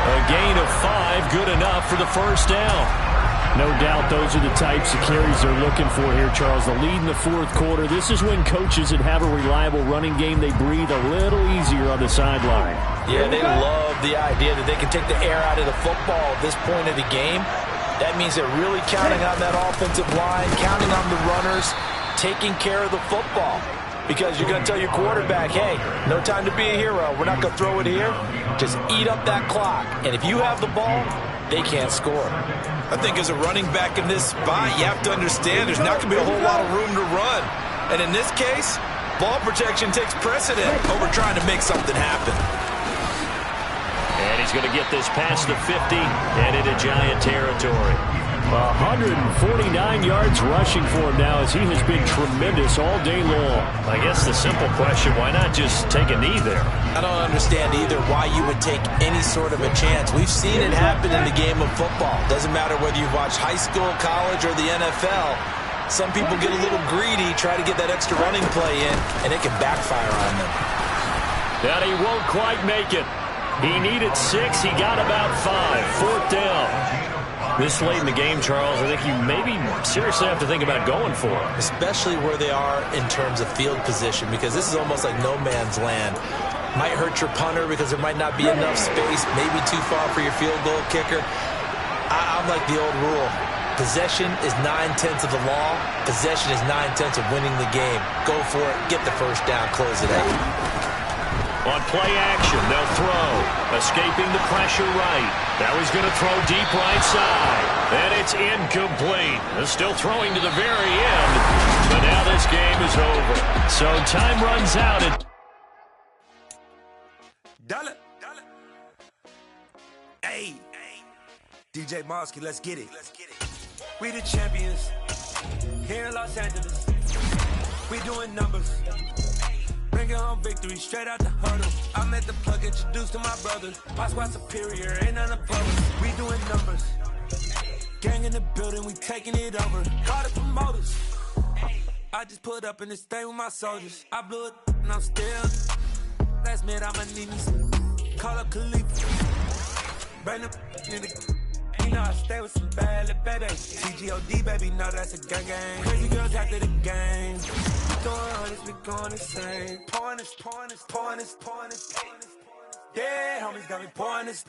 A gain of 5, good enough for the first down. No doubt those are the types of carries they're looking for here, Charles. The lead in the fourth quarter. This is when coaches that have a reliable running game, they breathe a little easier on the sideline. Yeah, they love the idea that they can take the air out of the football at this point of the game. That means they're really counting on that offensive line, counting on the runners, taking care of the football. Because you're going to tell your quarterback, hey, no time to be a hero. We're not going to throw it here. Just eat up that clock. And if you have the ball, they can't score. I think as a running back in this spot, you have to understand there's not going to be a whole lot of room to run. And in this case, ball protection takes precedent over trying to make something happen. And he's going to get this past the 50 and into Giant territory. 149 yards rushing for him now as he has been tremendous all day long. I guess the simple question, why not just take a knee there? I don't understand either why you would take any sort of a chance. We've seen it happen in the game of football. Doesn't matter whether you've watched high school, college, or the NFL. Some people get a little greedy, try to get that extra running play in, and it can backfire on them. And he won't quite make it. He needed 6. He got about 5. Fourth down. This late in the game, Charles, I think you maybe seriously have to think about going for it. Especially where they are in terms of field position, because this is almost like no man's land. Might hurt your punter because there might not be enough space, maybe too far for your field goal kicker. I'm like the old rule. Possession is 9/10 of the law. Possession is 9/10 of winning the game. Go for it. Get the first down. Close it out. On play action, they'll throw. Escaping the pressure right. Now he's going to throw deep right side. And it's incomplete. They're still throwing to the very end. But now this game is over. So time runs out. Dollar. Hey. DJ Mosky, let's get it. We the champions. Here in Los Angeles. We doing numbers. Bringing home victory straight out the huddle. I'm at the plug, introduced to my brother. My squad superior, ain't none above us. We doing numbers. Gang in the building, we taking it over. Call the promoters. I just put up in this thing with my soldiers. I blew it and I'm still. Last minute, I'ma need me some. Call up Khalifa. Bring them in the. You know I stay with some bad little baby. TGOD, baby, know that's a gang gang. Crazy girls after the game. Doing honest, we going insane. Pouring this. Yeah, homies got me pouring this.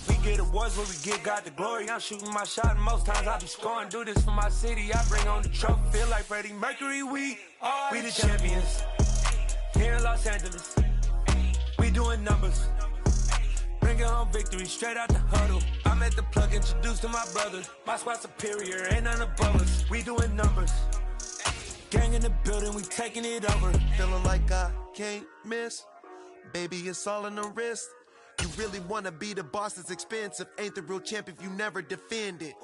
We get awards where we get God the glory. I'm shooting my shot and most times I be scoring. Do this for my city, I bring on the trophy. Feel like Freddie Mercury, we the champions. Here in Los Angeles, we doing numbers. Bringing home victory straight out the huddle. I'm at the plug, introduced to my brother. My squad superior, ain't none above us. We doing numbers. Gang in the building, we taking it over. Feeling like I can't miss. Baby, it's all in the wrist. You really wanna be the boss, it's expensive. Ain't the real champ if you never defend it.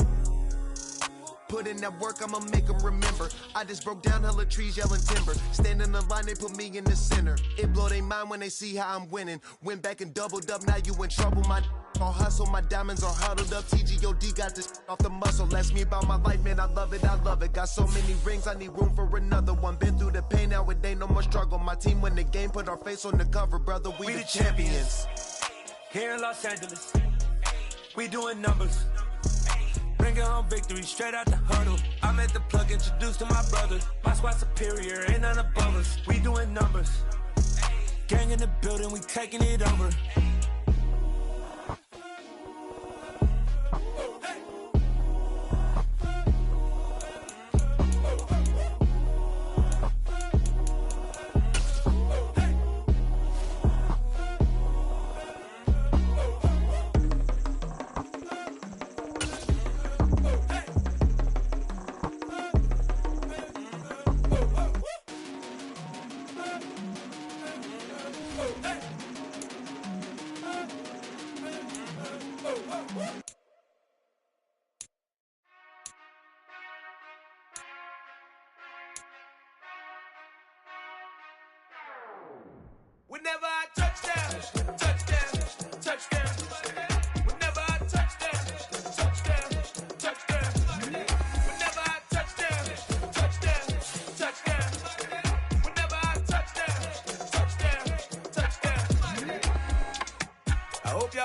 Put in that work, I'ma make them remember. I just broke down hella trees, yelling timber. Stand in the line, they put me in the center. It blow their mind when they see how I'm winning. Went back and doubled up, now you in trouble. My all hustle, my diamonds are huddled up. TGOD got this off the muscle. Ask me about my life, man, I love it. Got so many rings, I need room for another one. Been through the pain, now it ain't no more struggle. My team win the game, put our face on the cover, brother. We the champions. Here in Los Angeles, we doing numbers. Bringing home victory straight out the huddle. I'm at the plug, introduced to my brother. My squad superior, ain't none above us. We doing numbers. Gang in the building, we taking it over.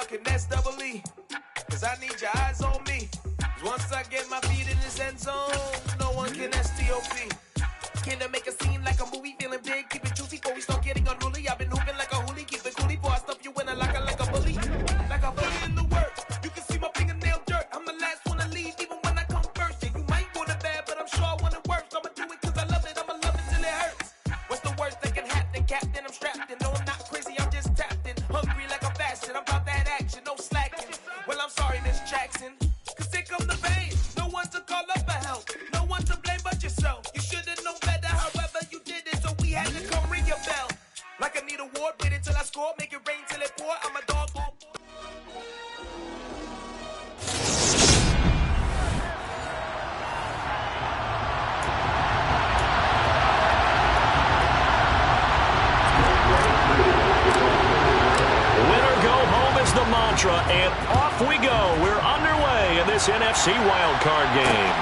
can S double E. Cause I need your eyes on me. Cause once I get my feet in this end zone, no one can STOP. Can I make a scene like a movie? Feeling big, keep it juicy before we start getting unruly. I've been hooping like a hoolie, keep it coolie before I stuff you in a locker like a bully. Like a bully in the work. You can see my fingernail dirt. I'm the last one to leave, even when I come first. Yeah, you might want it bad, but I'm sure I want it worse. I'ma do it cause I love it, I'ma love it till it hurts. What's the worst that can happen? Captain, I'm strapped in. No, I'm not crazy, I'm just tapped in. Hungry like a fashion, I'm about that action, no slacking. Well, I'm sorry, Miss Jackson. Cause here come the pain. No one to call up for help. No one to blame but yourself. You should've known better, however you did it. So we had to come ring your bell. Like I need a ward, wait until I score. Make it rain till it pour. I'm a dog. The mantra, and off we go. We're underway in this NFC wildcard game.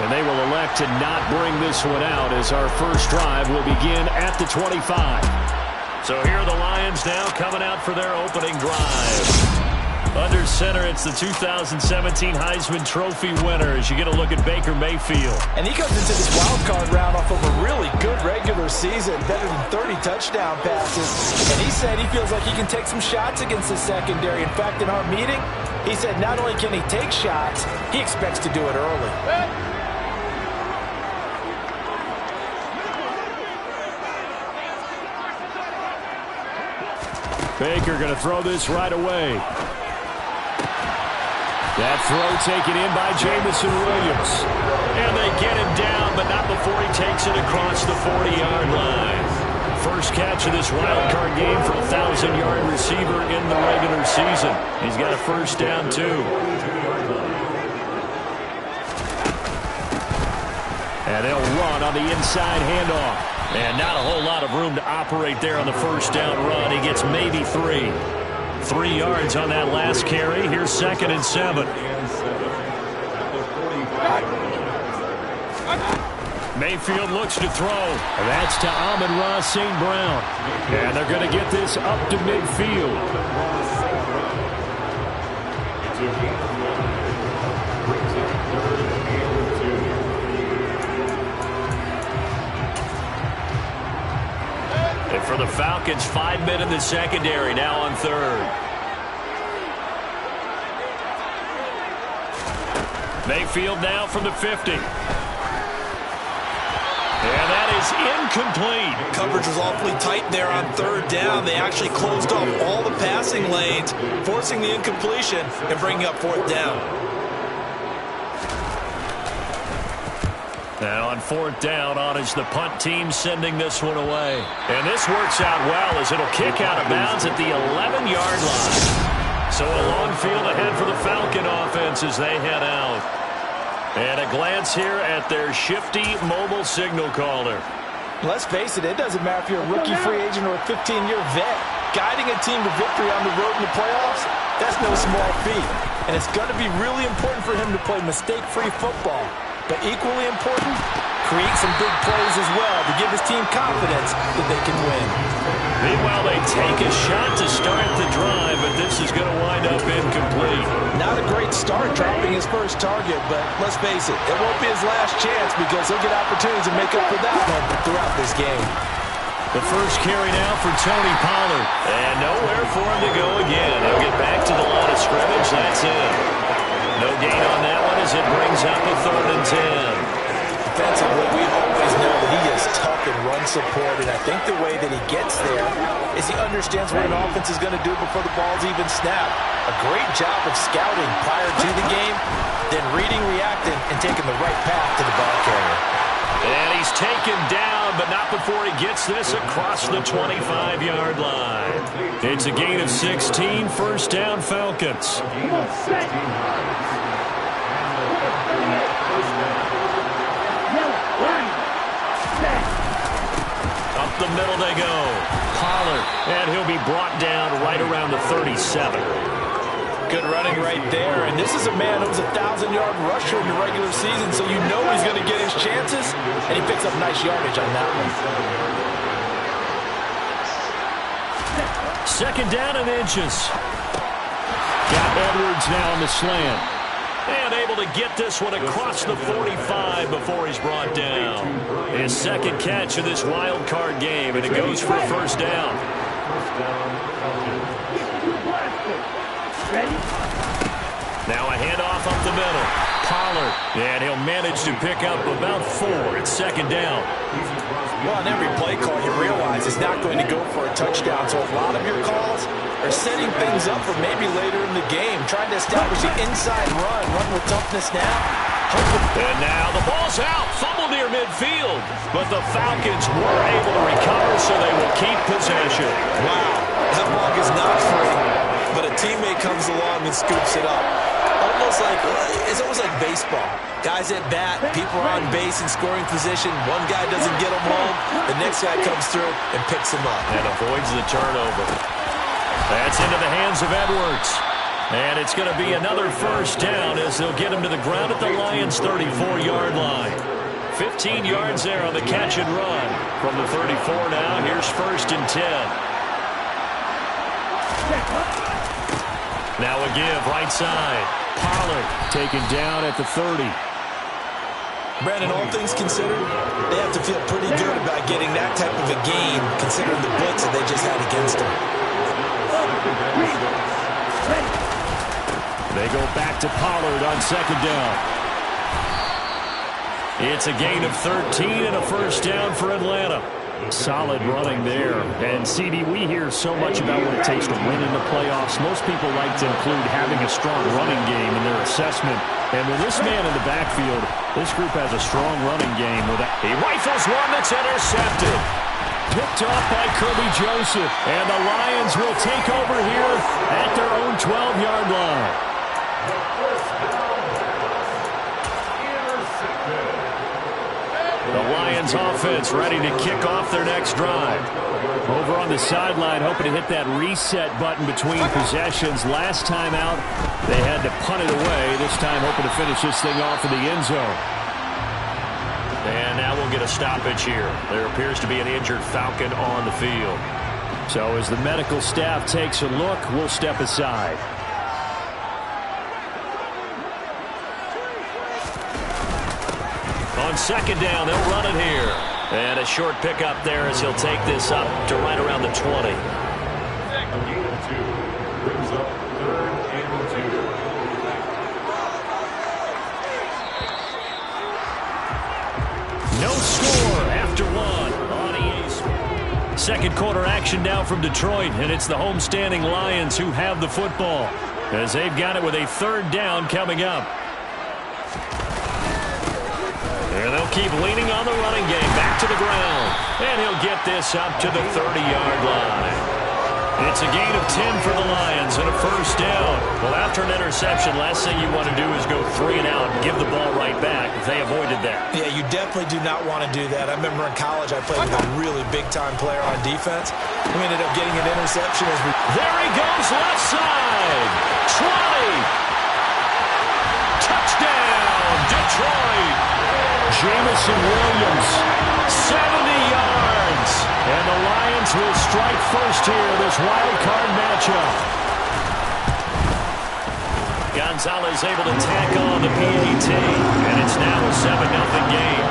And they will elect to not bring this one out as our first drive will begin at the 25. So here are the Lions now coming out for their opening drive. Under center, it's the 2017 Heisman Trophy winner as you get a look at Baker Mayfield. And he comes into this wild card round off of a really good regular season, better than 30 touchdown passes. And he said he feels like he can take some shots against the secondary. In fact, in our meeting, he said not only can he take shots, he expects to do it early. Baker going to throw this right away. That throw taken in by Jameson Williams. And they get him down, but not before he takes it across the 40-yard line. First catch of this wild-card game for a 1,000-yard receiver in the regular season. He's got a first down, too. And they'll run on the inside handoff. And not a whole lot of room to operate there on the first down run. He gets maybe 3. 3 yards on that last carry. Here's 2nd and 7. Mayfield looks to throw. That's to Amon-Ra St. Brown. And they're going to get this up to midfield. And for the Falcons, 5 men in the secondary, now on 3rd. Mayfield now from the 50. And that is incomplete. Coverage was awfully tight there on 3rd down. They actually closed off all the passing lanes, forcing the incompletion and bringing up 4th down. Now on 4th down, on is the punt team sending this one away. And this works out well as it'll kick out of bounds at the 11-yard line. So a long field ahead for the Falcon offense as they head out. And a glance here at their shifty mobile signal caller. Let's face it, it doesn't matter if you're a rookie free agent or a 15-year vet. Guiding a team to victory on the road in the playoffs, that's no small feat. And it's going to be really important for him to play mistake-free football. But equally important, create some big plays as well to give his team confidence that they can win. Meanwhile, they take a shot to start the drive, but this is going to wind up incomplete. Not a great start dropping his first target, but let's face it, it won't be his last chance because he'll get opportunities to make up for that one throughout this game. The first carry now for Tony Pollard. And nowhere for him to go again. He'll get back to the line of scrimmage. That's it. No gain on that one as it brings up a 3rd and 10. Defensively, we always know that he is tough and run support, and I think the way that he gets there is he understands what an offense is going to do before the ball's even snapped. A great job of scouting prior to the game, then reading, reacting, and taking the right path to the ball carrier. And he's taken down, but not before he gets this across the 25-yard line. It's a gain of 16, first down Falcons. Up the middle they go. Pollard, and he'll be brought down right around the 37. Good running right there, and this is a man who's a 1,000-yard rusher in the regular season, so you know he's going to get his chances, and he picks up nice yardage on that one. Second down and inches. Got Edwards now on the slant. And able to get this one across the 45 before he's brought down. His second catch of this wild card game, and it goes for a first down. Now a handoff up the middle. Pollard, and he'll manage to pick up about 4 at second down. Well, on every play call, you realize it's not going to go for a touchdown, so a lot of your calls are setting things up for maybe later in the game, trying to establish the inside run with toughness now. And now the ball's out, fumble near midfield, but the Falcons were able to recover, so they will keep possession. Wow, that ball is not free, but a teammate comes along and scoops it up. It's almost like baseball. Guys at bat, people are on base in scoring position. One guy doesn't get them home, the next guy comes through and picks him up. And avoids the turnover. That's into the hands of Edwards. And it's going to be another first down as they'll get him to the ground at the Lions' 34-yard line. 15 yards there on the catch and run. From the 34 now, here's first and 10. Now a give right side. Pollard taken down at the 30. Brandon, all things considered, they have to feel pretty good about getting that type of a gain, considering the blitz that they just had against them. They go back to Pollard on second down. It's a gain of 13 and a first down for Atlanta. Solid running there. And, CD, we hear so much about what it takes to win in the playoffs. Most people like to include having a strong running game in their assessment. And with this man in the backfield, this group has a strong running game. He rifles one that's intercepted. Picked off by Kirby Joseph. And the Lions will take over here at their own 12-yard line. The Lions offense ready to kick off their next drive. Over on the sideline, hoping to hit that reset button between possessions. Last time out, they had to punt it away. This time hoping to finish this thing off in the end zone. And now we'll get a stoppage here. There appears to be an injured Falcon on the field. So as the medical staff takes a look, we'll step aside. On second down, they'll run it here. And a short pickup there as he'll take this up to right around the 20. No score after one on EA Sports. Second quarter action now from Detroit, and it's the homestanding Lions who have the football as they've got it with a third down coming up. And they'll keep leaning on the running game. Back to the ground. And he'll get this up to the 30-yard line. It's a gain of 10 for the Lions and a first down. Well, after an interception, last thing you want to do is go 3 and out and give the ball right back. They avoided that. Yeah, you definitely do not want to do that. I remember in college I played with a really big-time player on defense. We ended up getting an interception as we... There he goes, left side. 20. Touchdown, Detroit. Jamison Williams, 70 yards. And the Lions will strike first here, this wild card matchup. Gonzalez able to tack on the PAT, and it's now a 7-0 game.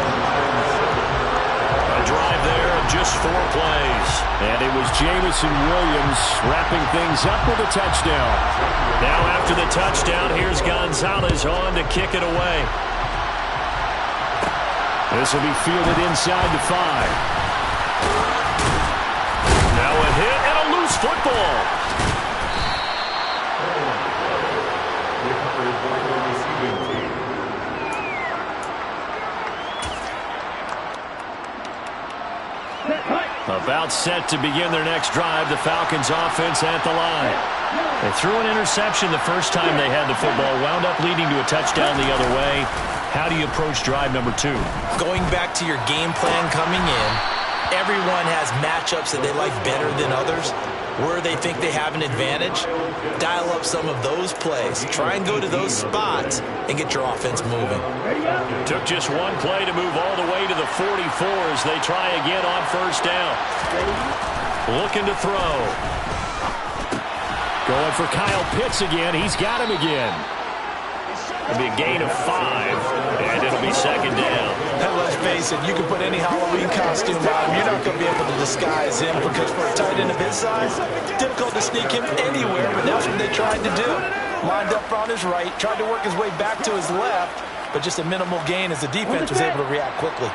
A drive there of just 4 plays. And it was Jamison Williams wrapping things up with a touchdown. Now after the touchdown, here's Gonzalez on to kick it away. This will be fielded inside the 5. Now a hit and a loose football. About set to begin their next drive, the Falcons offense at the line. They threw an interception the first time they had the football, wound up leading to a touchdown the other way. How do you approach drive number 2? Going back to your game plan coming in, everyone has matchups that they like better than others. Where they think they have an advantage, dial up some of those plays. Try and go to those spots and get your offense moving. Took just one play to move all the way to the 44 as they try again on first down. Looking to throw. Going for Kyle Pitts again. He's got him again. It'll be a gain of 5, and it'll be second down. Let's face it, you can put any Halloween costume on him. You're not going to be able to disguise him because for a tight end of his size, difficult to sneak him anywhere, but that's what they tried to do. Lined up on his right, tried to work his way back to his left, but just a minimal gain as the defense was able to react quickly.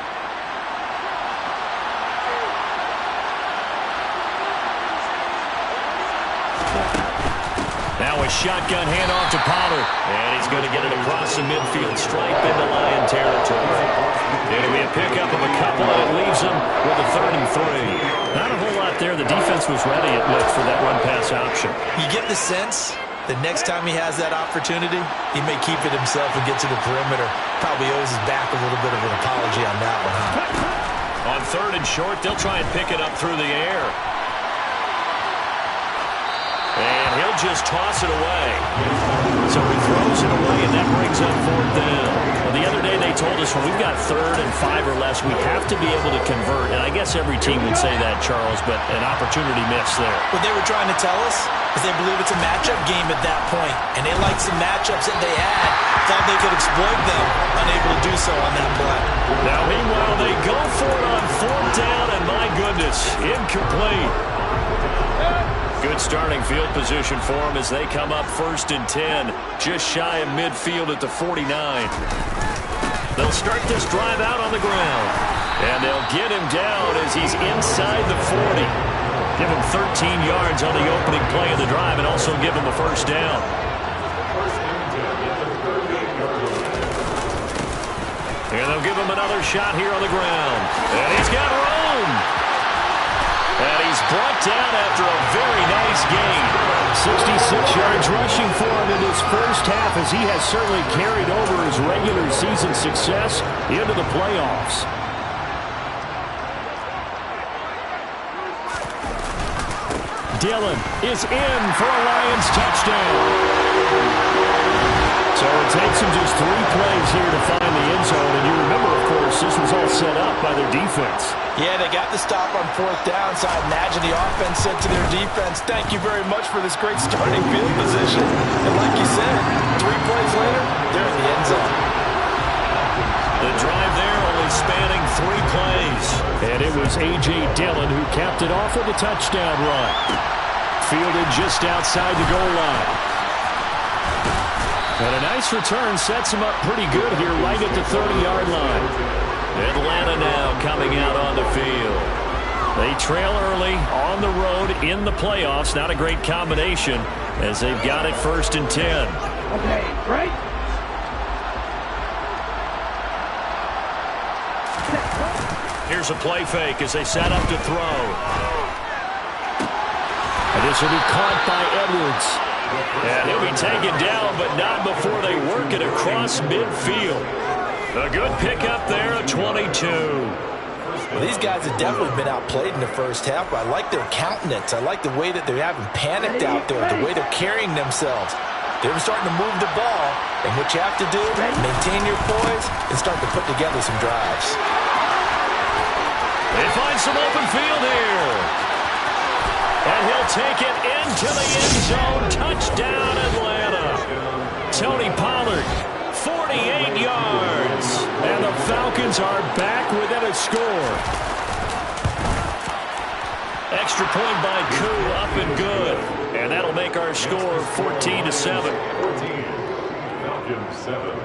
Now a shotgun handoff to Pollard. And he's going to get it across the midfield stripe into Lion territory. It'll be a pickup of a couple, and it leaves them with a 3rd and 3. Not a whole lot there. The defense was ready, it looked, for that run-pass option. You get the sense that next time he has that opportunity, he may keep it himself and get to the perimeter. Probably owes his back a little bit of an apology on that one, huh? On 3rd and short, they'll try and pick it up through the air. And he'll just toss it away. So he throws it away, and that brings up 4th down. Well, the other day they told us when we've got 3rd and 5 or less, we have to be able to convert. And I guess every team would say that, Charles, but an opportunity missed there. What they were trying to tell us is they believe it's a matchup game at that point, and they liked some matchups that they had, thought they could exploit them, unable to do so on that play. Now, meanwhile, they go for it on 4th down, and my goodness, incomplete. Good starting field position for them as they come up 1st and 10, just shy of midfield at the 49. They'll start this drive out on the ground, and they'll get him down as he's inside the 40. Give him 13 yards on the opening play of the drive and also give him a 1st down. And they'll give him another shot here on the ground. And he's got room. And he's brought down after a very nice gain. 66 yards rushing for him in his first half, as he has certainly carried over his regular season success into the playoffs. Dillon is in for a Lions touchdown. So it takes him just 3 plays here to find the end zone. And you remember, of course, this was all set up by their defense. Yeah, they got the stop on 4th down, so I imagine the offense said to their defense, thank you very much for this great starting field position. And like you said, 3 plays later, they're in the end zone. The drive there only spanning 3 plays. And it was A.J. Dillon who capped it off with a touchdown run. Fielded just outside the goal line. And a nice return sets him up pretty good here right at the 30-yard line. Atlanta now coming out on the field. They trail early on the road in the playoffs. Not a great combination as they've got it 1st and 10. Okay, right. Here's a play fake as they set up to throw. And this will be caught by Edwards. And he'll be taken down, but not before they work it across midfield. A good pickup there, a 22. Well, these guys have definitely been outplayed in the first half, but I like their countenance. I like the way that they haven't panicked out there, the way they're carrying themselves. They're starting to move the ball, and what you have to do, maintain your poise and start to put together some drives. They find some open field here. And he'll take it into the end zone. Touchdown, Atlanta. Tony Pollard, 48 yards. And the Falcons are back within a score. Extra point by Koo, up and good. And that'll make our score 14-7. 14, Falcons 7.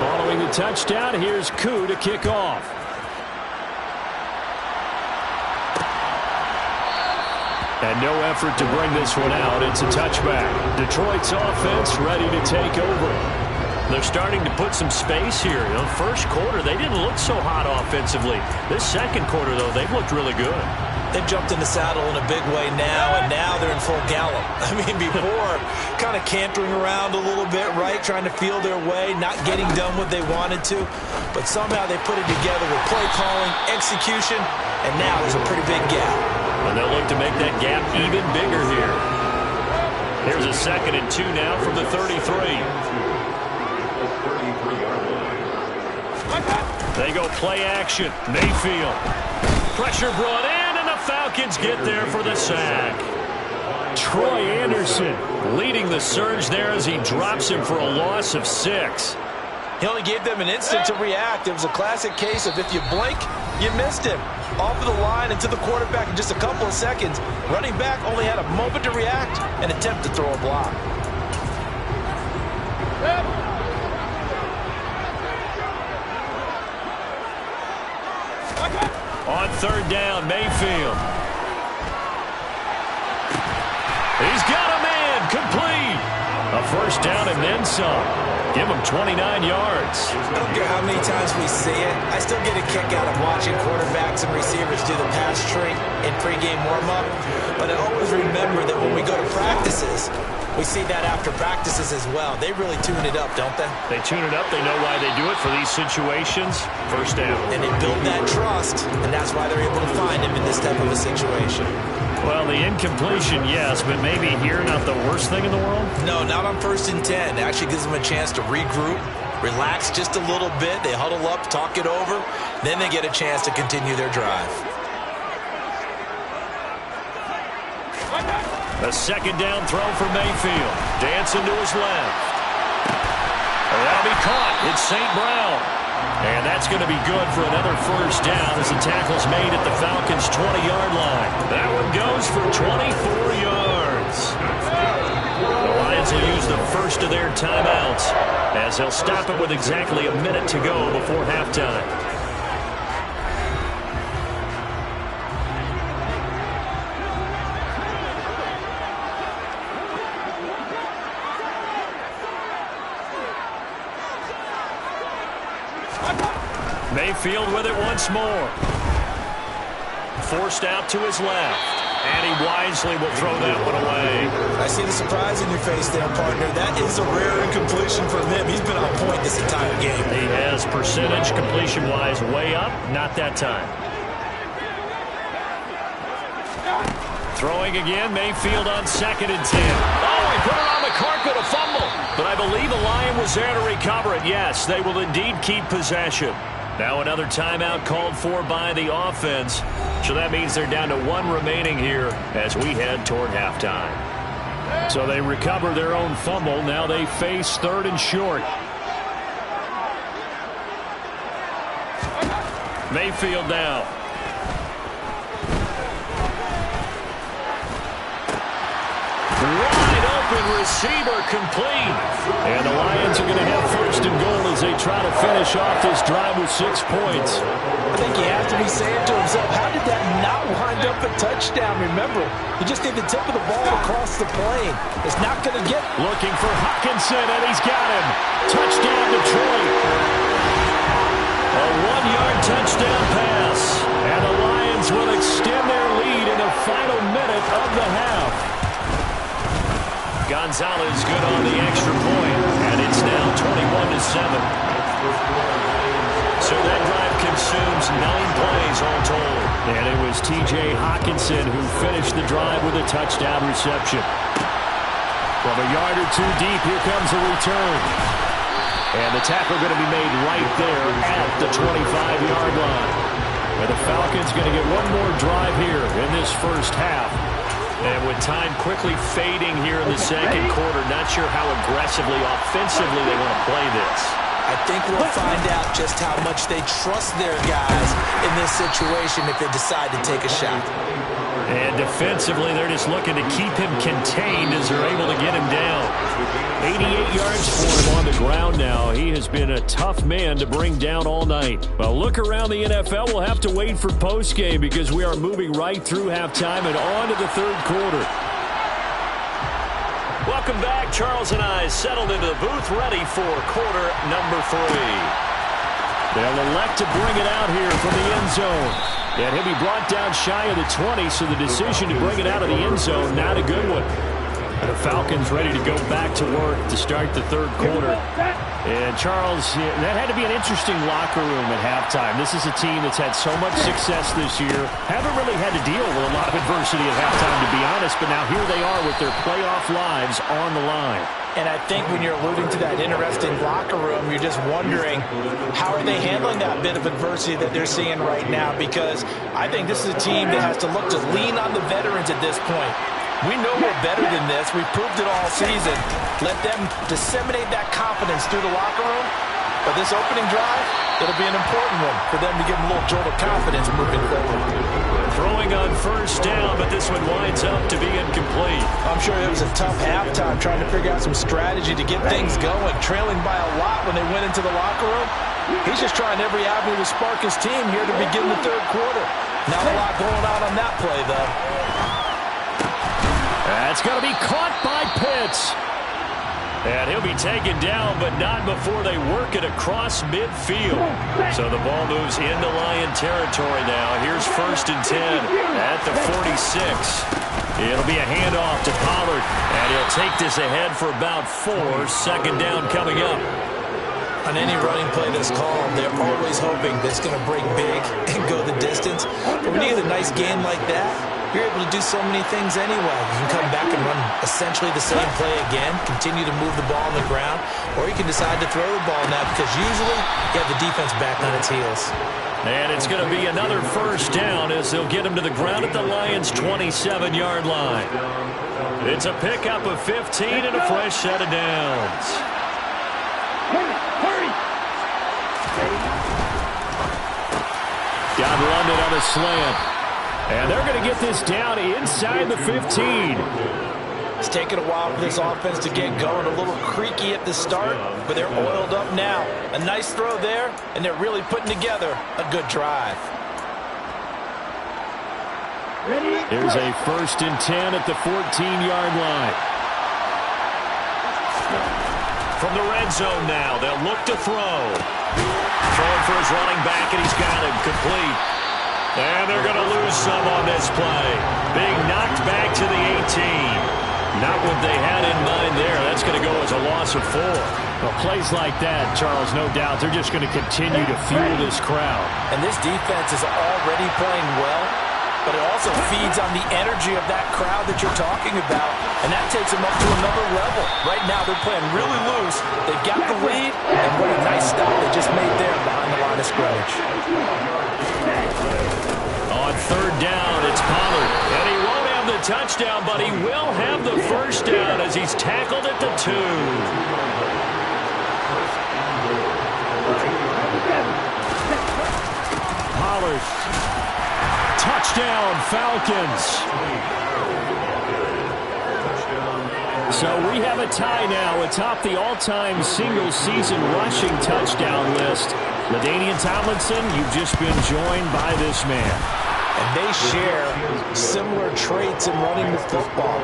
Following the touchdown, here's Koo to kick off. And no effort to bring this one out. It's a touchback. Detroit's offense ready to take over. They're starting to put some space here. You know, first quarter, they didn't look so hot offensively. This second quarter, though, they've looked really good. They've jumped in the saddle in a big way now, and now they're in full gallop. I mean, before, kind of cantering around a little bit, right, trying to feel their way, not getting done what they wanted to. But somehow they put it together with play calling, execution, and now there's a pretty big gap. And they'll look to make that gap even bigger here. Here's a 2nd and 2 now from the 33. They go play action. Mayfield. Pressure brought in, and the Falcons get there for the sack. Troy Anderson leading the surge there as he drops him for a loss of 6. He only gave them an instant to react. It was a classic case of if you blink, you missed him. Off of the line and to the quarterback in just a couple of seconds. Running back only had a moment to react and attempt to throw a block. On third down, Mayfield. He's got a man, complete. A first down and then some. Give him 29 yards. I don't care how many times we see it. I still get a kick out of watching quarterbacks and receivers do the pass tree in pregame warm-up. But I always remember that when we go to practices, we see that after practices as well. They really tune it up, don't they? They tune it up. They know why they do it for these situations. First down. And they build that trust, and that's why they're able to find him in this type of a situation. Well, the incompletion, yes, but maybe here not the worst thing in the world? No, not on 1st and 10. It actually gives them a chance to regroup, relax just a little bit. They huddle up, talk it over. Then they get a chance to continue their drive. A second down throw for Mayfield. Dancing to his left. That'll be caught. It's St. Brown. And that's going to be good for another first down as the tackle's made at the Falcons' 20-yard line. That one goes for 24 yards. The Lions will use the first of their timeouts as they'll stop it with exactly a minute to go before halftime. Mayfield with it once more. Forced out to his left. And he wisely will throw that one away. I see the surprise in your face there, partner. That is a rare incompletion from him. He's been on point this entire game. He has percentage completion-wise way up. Not that time. Throwing again, Mayfield on 2nd and 10. Oh, he put it on the carpet, a fumble. But I believe the Lion was there to recover it. Yes, they will indeed keep possession. Now another timeout called for by the offense. So that means they're down to 1 remaining here as we head toward halftime. So they recover their own fumble. Now they face 3rd and short. Mayfield now. Wide open receiver complete. And the Lions are going to have 1st and goal as they try to finish off this drive with 6 points. I think he has to be saying to himself, how did that not wind up a touchdown? Remember, he just did the tip of the ball across the plane. It's not going to get... Looking for Hockenson, and he's got him. Touchdown, Detroit. A 1-yard touchdown pass. And the Lions will extend their lead in the final minute of the half. Gonzalez good on the extra point, and it's now 21-7. So that drive consumes 9 plays all told. And it was T.J. Hockenson who finished the drive with a touchdown reception. From a yard or 2 deep, here comes the return. And the tackle going to be made right there at the 25-yard line. And the Falcons going to get one more drive here in this first half. And with time quickly fading here in the second quarter, not sure how aggressively, offensively they want to play this. I think we'll find out just how much they trust their guys in this situation if they decide to take a shot. And defensively, they're just looking to keep him contained as they're able to get him down. 88 yards for him on the ground now. He has been a tough man to bring down all night. Well, look around the NFL. We'll have to wait for postgame because we are moving right through halftime and on to the 3rd quarter. Welcome back. Charles and I settled into the booth ready for quarter number 3. They'll elect to bring it out here from the end zone. And he'll be brought down shy of the 20, so the decision to bring it out of the end zone, not a good one. The Falcons ready to go back to work to start the third quarter. And Charles, that had to be an interesting locker room at halftime. This is a team that's had so much success this year. Haven't really had to deal with a lot of adversity at halftime, to be honest. But now here they are with their playoff lives on the line. And I think when you're alluding to that interesting locker room, you're just wondering how are they handling that bit of adversity that they're seeing right now, because I think this is a team that has to look to lean on the veterans at this point. We know we're better than this. We've proved it all season. Let them disseminate that confidence through the locker room. But this opening drive, it'll be an important one for them to give them a little jolt of confidence moving forward. Throwing on first down, but this one winds up to be incomplete. I'm sure it was a tough halftime trying to figure out some strategy to get things going, trailing by a lot when they went into the locker room. He's just trying every avenue to spark his team here to begin the third quarter. Not a lot going on that play, though. That's going to be caught by Pitts. And he'll be taken down, but not before they work it across midfield. So the ball moves into Lion territory now. Here's 1st and 10 at the 46. It'll be a handoff to Pollard, and he'll take this ahead for about 4. 2nd down coming up. On any running play that's called, they're always hoping that it's going to break big and go the distance. But when you get a nice game like that, you're able to do so many things anyway. You can come back and run essentially the same play again, continue to move the ball on the ground, or you can decide to throw the ball now because usually you have the defense back on its heels. And it's going to be another 1st down as they'll get him to the ground at the Lions' 27-yard line. It's a pickup of 15 and a fresh set of downs. Got London on a slant. And they're going to get this down inside the 15. It's taken a while for this offense to get going. A little creaky at the start, but they're oiled up now. A nice throw there, and they're really putting together a good drive. There's a 1st and 10 at the 14-yard line. From the red zone now, they'll look to throw. Throwing for his running back, and he's got him complete. And they're going to lose some on this play. Being knocked back to the 18. Not what they had in mind there. That's going to go as a loss of 4. Well, plays like that, Charles, no doubt, they're just going to continue to fuel this crowd. And this defense is already playing well, but it also feeds on the energy of that crowd that you're talking about, and that takes them up to another level. Right now, they're playing really loose. They've got the lead, and what a nice stop they just made there behind the line of scrimmage. On 3rd down, it's Pollard. And he won't have the touchdown, but he will have the 1st down as he's tackled at the 2. Pollard. Touchdown, Falcons. So we have a tie now atop the all-time single-season rushing touchdown list. LaDainian Tomlinson, you've just been joined by this man. And they share similar traits in running the football.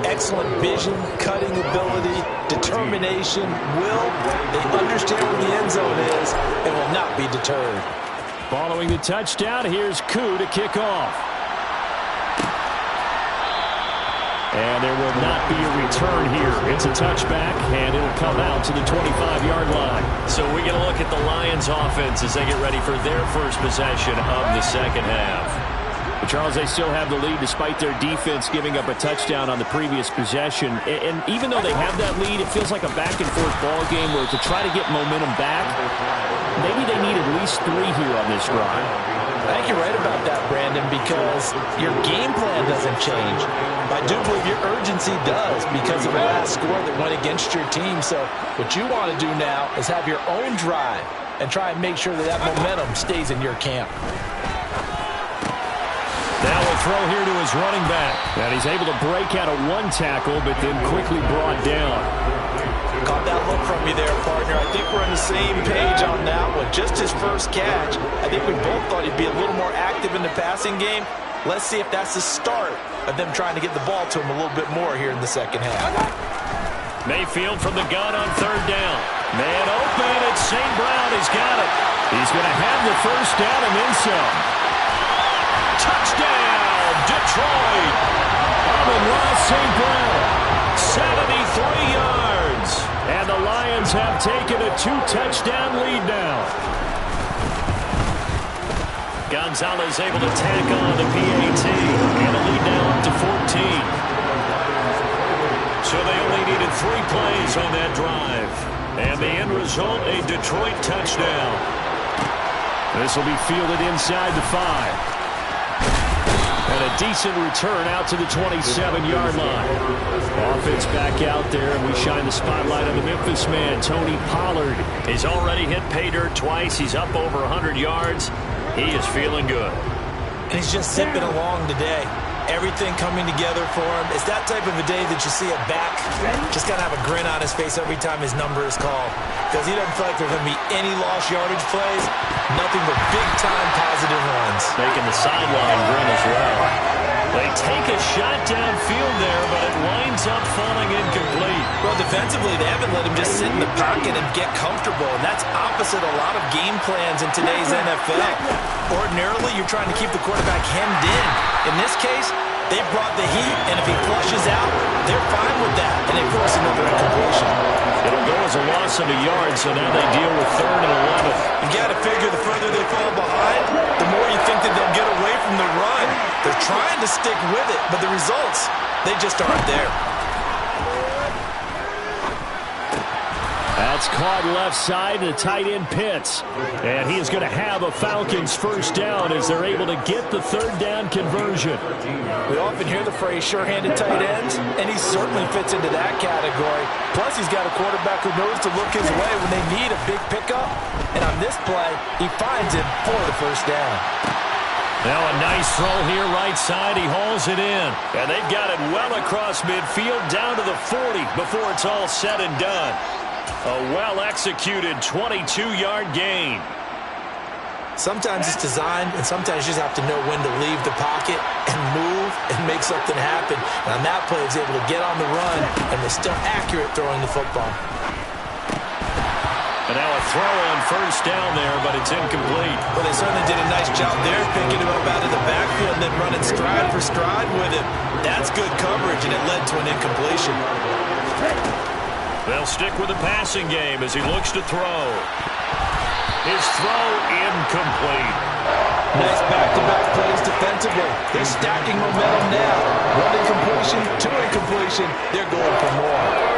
Excellent vision, cutting ability, determination, will. They understand where the end zone is and will not be deterred. Following the touchdown, here's Koo to kick off. And there will not be a return here. It's a touchback, and it'll come out to the 25-yard line. So we get a look at the Lions offense as they get ready for their first possession of the second half. But Charles, they still have the lead despite their defense giving up a touchdown on the previous possession. And even though they have that lead, it feels like a back-and-forth ball game where to try to get momentum back, maybe they need at least 3 here on this drive. I think you're right about that, Brandon, because your game plan doesn't change. I do believe your urgency does because of the last score that went against your team. So what you want to do now is have your own drive and try and make sure that that momentum stays in your camp. Now a throw here to his running back. And he's able to break out of 1 tackle, but then quickly brought down. Caught that look from you there, partner. I think we're on the same page on that one. Just his first catch. I think we both thought he'd be a little more active in the passing game. Let's see if that's the start of them trying to get the ball to him a little bit more here in the second half. Mayfield from the gun on 3rd down. Man open, it's St. Brown. He's got it. He's going to have the 1st down and then some. Touchdown, Detroit. Amon-Ra St. Brown. 73 yards. And the Lions have taken a 2-touchdown lead now. Gonzalez able to tack on the PAT. And the lead now up to 14. So they only needed 3 plays on that drive. And the end result, a Detroit touchdown. This will be fielded inside the 5. And a decent return out to the 27-yard line. Offense back out there, and we shine the spotlight on the Memphis man, Tony Pollard. He's already hit pay dirt twice. He's up over 100 yards. He is feeling good. And he's just zipping along today. Everything coming together for him. It's that type of a day that you see a back just kind of have a grin on his face every time his number is called. Because he doesn't feel like there's going to be any lost yardage plays. Nothing but big-time positive runs. Making the sideline grin as well. They take a shot downfield there, but it winds up falling incomplete. Well, defensively, they haven't let him just sit in the pocket and get comfortable, and that's opposite a lot of game plans in today's NFL. Ordinarily, you're trying to keep the quarterback hemmed in. In this case, they brought the heat, and if he flushes out, they're fine with that, and they force another incompletion. It'll go as a loss of a yard, so now they deal with 3rd and 11. You got to figure the further they fall behind, the more you think that they'll get away from the run. They're trying to stick with it, but the results, they just aren't there. That's caught left side, the tight end Pitts. And he is going to have a Falcons first down as they're able to get the 3rd down conversion. We often hear the phrase sure-handed tight ends, and he certainly fits into that category. Plus, he's got a quarterback who knows to look his way when they need a big pickup. And on this play, he finds him for the first down. Now a nice throw here right side. He hauls it in. And they've got it well across midfield down to the 40 before it's all said and done. A well-executed 22-yard gain. Sometimes it's designed, and sometimes you just have to know when to leave the pocket and move and make something happen. And on that play, he was able to get on the run and was still accurate throwing the football. And now a throw on first down there, but it's incomplete. Well, they certainly did a nice job there, picking him up out of the backfield and then running stride for stride with him. That's good coverage, and it led to an incompletion. They'll stick with the passing game as he looks to throw. His throw incomplete. Nice back-to-back plays defensively. They're stacking momentum now. 1 incompletion, 2 incompletion. They're going for more.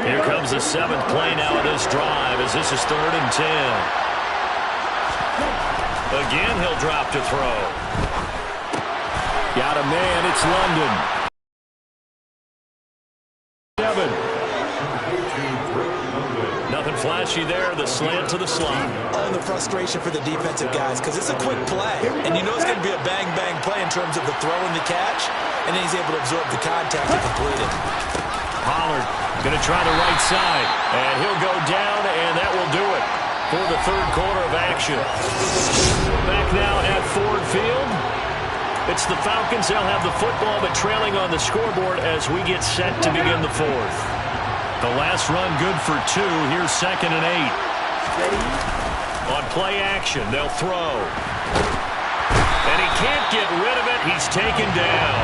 Here comes the 7th play now of this drive as this is 3rd and 10. Again, he'll drop to throw. Got a man, it's London. 7. Nothing flashy there. The slant to the slot. Oh, and the frustration for the defensive guys because it's a quick play. And you know it's going to be a bang-bang play in terms of the throw and the catch. And then he's able to absorb the contact and complete it. Pollard going to try the right side. And he'll go down, and that will do it for the 3rd quarter of action. Back now at Ford Field. It's the Falcons. They'll have the football, but trailing on the scoreboard as we get set to begin the 4th. The last run good for 2. Here's 2nd and 8. On play action, they'll throw. And he can't get rid of it. He's taken down.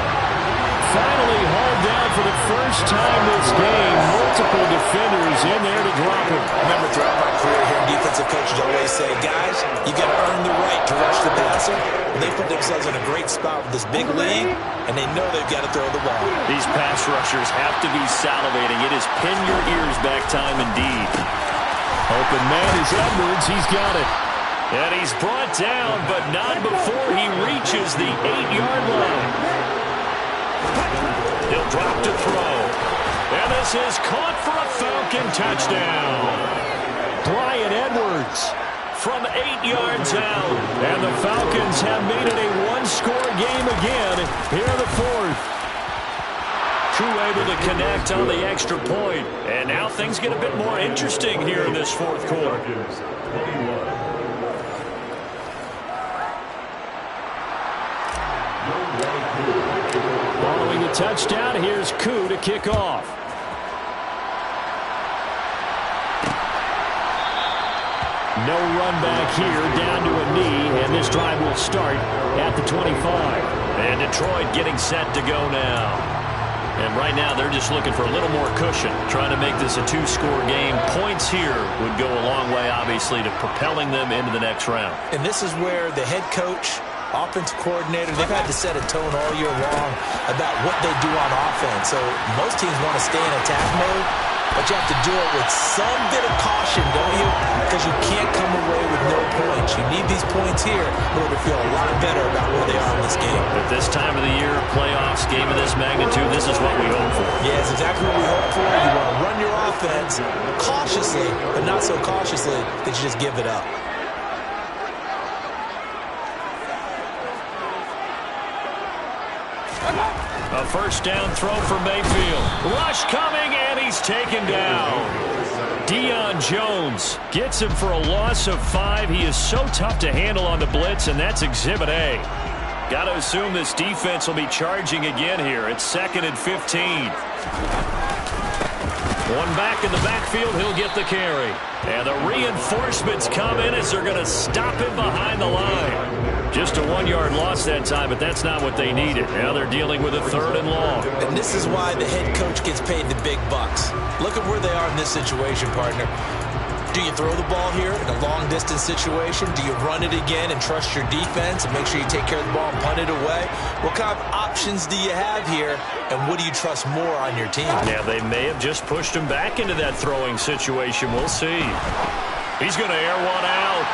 Finally hauled down for the first time this game. Multiple defenders in there to drop him. Remember, throughout my career here, defensive coaches always say, guys, you got to earn the right to rush the passer. And they put themselves in a great spot with this big lead, and they know they've got to throw the ball. These pass rushers have to be salivating. It is pin your ears back time indeed. Open man is Edwards. He's got it. And he's brought down, but not before he reaches the 8-yard line. He'll drop to throw. And this is caught for a Falcon touchdown. Bryan Edwards from 8 yards out. And the Falcons have made it a 1-score game again here in the 4th. True able to connect on the extra point. And now things get a bit more interesting here in this 4th quarter. Following the touchdown, here's Koo to kick off. No run back here, down to a knee, and this drive will start at the 25. And Detroit getting set to go now. And right now they're just looking for a little more cushion, trying to make this a 2-score game. Points here would go a long way, obviously, to propelling them into the next round. And this is where the head coach, offensive coordinator, they've had to set a tone all year long about what they do on offense. So most teams want to stay in attack mode, but you have to do it with some bit of caution, don't you? Because you can't come away with no points. You need these points here in order to feel a lot better about where they are in this game. At this time of the year, playoffs, game of this magnitude, this is what we hope for. Yeah, it's exactly what we hope for. You want to run your offense cautiously, but not so cautiously that you just give it up. A first down throw for Mayfield. Rush coming, and he's taken down. Deion Jones gets him for a loss of 5. He is so tough to handle on the blitz, and that's Exhibit A. Got to assume this defense will be charging again here. It's 2nd and 15. One back in the backfield, he'll get the carry. And the reinforcements come in as they're going to stop him behind the line. Just a 1-yard loss that time, but that's not what they needed. Now they're dealing with a 3rd and long. And this is why the head coach gets paid the big bucks. Look at where they are in this situation, partner. Do you throw the ball here in a long-distance situation? Do you run it again and trust your defense and make sure you take care of the ball and punt it away? What kind of options do you have here, and what do you trust more on your team? Yeah, they may have just pushed him back into that throwing situation. We'll see. He's going to air one out.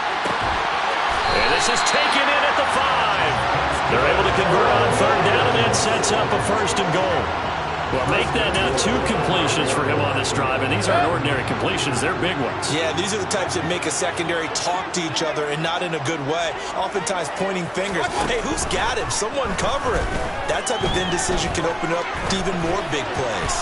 And this is taken in at the 5. They're able to convert on 3rd down, and that sets up a 1st and goal. Well, make that now 2 completions for him on this drive, and these aren't ordinary completions. They're big ones. Yeah, these are the types that make a secondary talk to each other and not in a good way. Oftentimes pointing fingers. Hey, who's got him? Someone cover him. That type of indecision can open up to even more big plays.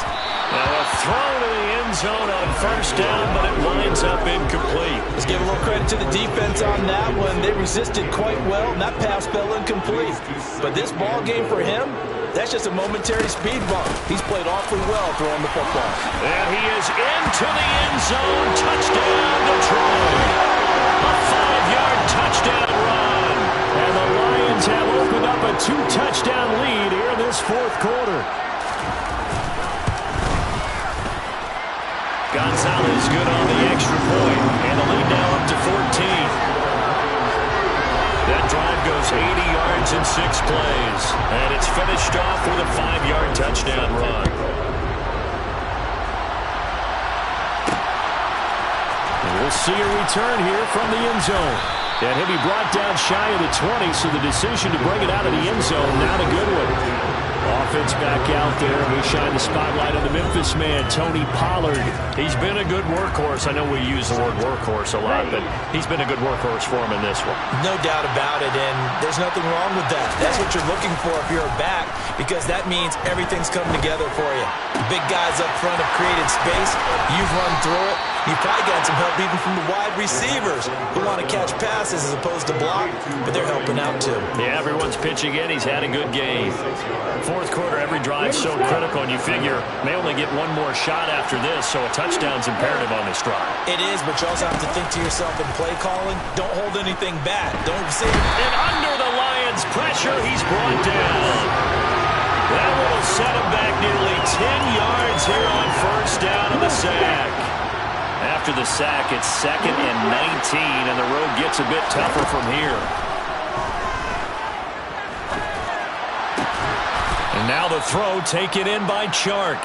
Now a throw to the end zone on 1st down, but it winds up incomplete. Let's give a little credit to the defense on that one. They resisted quite well, and that pass fell incomplete. But this ball game for him, that's just a momentary speed bump. He's played awfully well throwing the football. And he is into the end zone. Touchdown, Detroit. A 5-yard touchdown run. And the Lions have opened up a 2-touchdown lead here in this 4th quarter. Gonzalez good on the extra point. And the lead now up to 14. That drive goes 80 yards in 6 plays. And it's finished off with a 5-yard touchdown run. And we'll see a return here from the end zone. And he'll be brought down shy of the 20, so the decision to bring it out of the end zone, not a good one. Offense back out there. We shine the spotlight on the Memphis man, Tony Pollard. He's been a good workhorse. I know we use the word workhorse a lot, but he's been a good workhorse for him in this one. No doubt about it, and there's nothing wrong with that. That's what you're looking for if you're a back, because that means everything's coming together for you. The big guys up front have created space. You've run through it. You've probably got some help even from the wide receivers who want to catch passes as opposed to block, but they're helping out too. Yeah, everyone's pitching in. He's had a good game. 4th quarter, every drive's so critical, and you figure may only get one more shot after this, so a touchdown's imperative on this drive. It is, but you also have to think to yourself in play calling, don't hold anything back. Don't say. And under the Lions' pressure, he's brought down. That will set him back nearly 10 yards here on 1st down in the sack. After the sack, it's 2nd and 19, and the road gets a bit tougher from here. And now the throw taken in by Chark.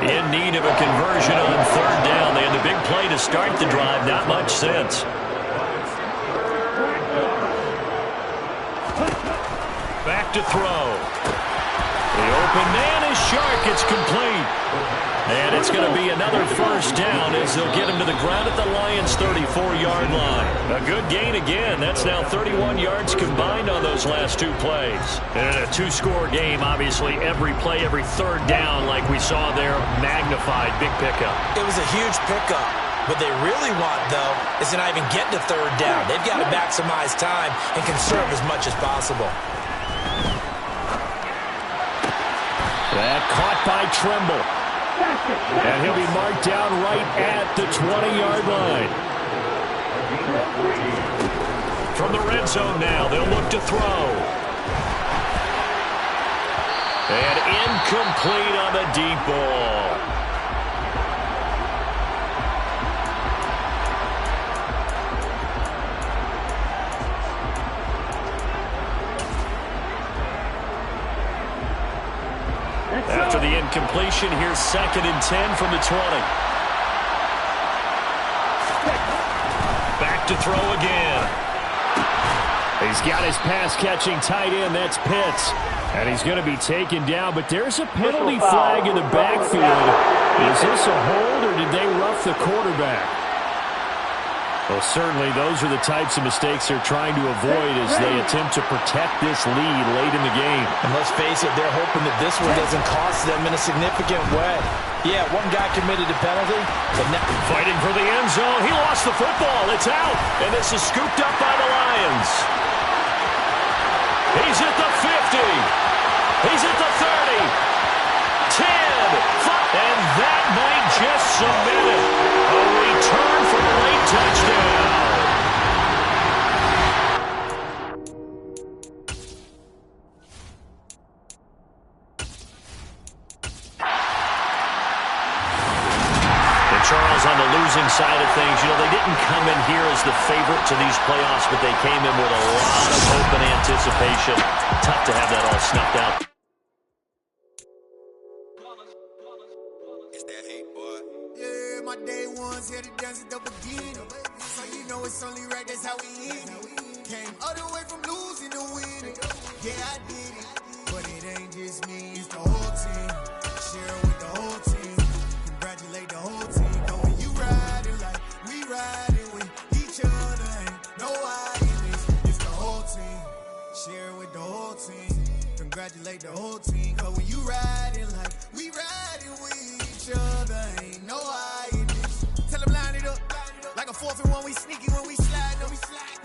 In need of a conversion on 3rd down. They had the big play to start the drive, not much sense. Back to throw. The open man is Chark. It's complete. And it's going to be another 1st down as they'll get him to the ground at the Lions' 34-yard line. A good gain again. That's now 31 yards combined on those last 2 plays. And in a 2-score game, obviously, every play, every 3rd down, like we saw there, magnified. Big pickup. It was a huge pickup. What they really want, though, is to not even get to 3rd down. They've got to maximize time and conserve as much as possible. That caught by Trimble. And he'll be marked down right at the 20-yard line. From the red zone now, they'll look to throw. And Incomplete on the deep ball. After the incompletion, here's 2nd and 10 from the 20. Back to throw again. He's got his pass-catching tight end. That's Pitts. And he's going to be taken down, but there's a penalty flag in the backfield. Is this a hold, or did they rough the quarterback? Well, certainly those are the types of mistakes they're trying to avoid as they attempt to protect this lead late in the game. And let's face it, they're hoping that this one doesn't cost them in a significant way. Yeah, one guy committed a penalty, but now fighting for the end zone. He lost the football. It's out, and this is scooped up by the Lions. He's at the 50. He's at the 30. 10. 5. And that might just submit it. A return for a late touchdown. And Charles, on the losing side of things, you know, they didn't come in here as the favorite to these playoffs, but they came in with a lot of hope and anticipation. Tough to have that all snuffed out. My day ones here to dance at the beginning. So you know it's only right, that's how we end it. Came all the way from losing to winning. Yeah, I did it. But it ain't just me, it's the whole team. Share it with the whole team. Congratulate the whole team. Cause when you riding like we riding with each other, ain't no hiding this. It's the whole team. Share it with the whole team. Congratulate the whole team. Cause when you riding like we riding with each other, ain't no hiding. Tell them line it up. Like a 4th and 1, we sneaky when we slide up.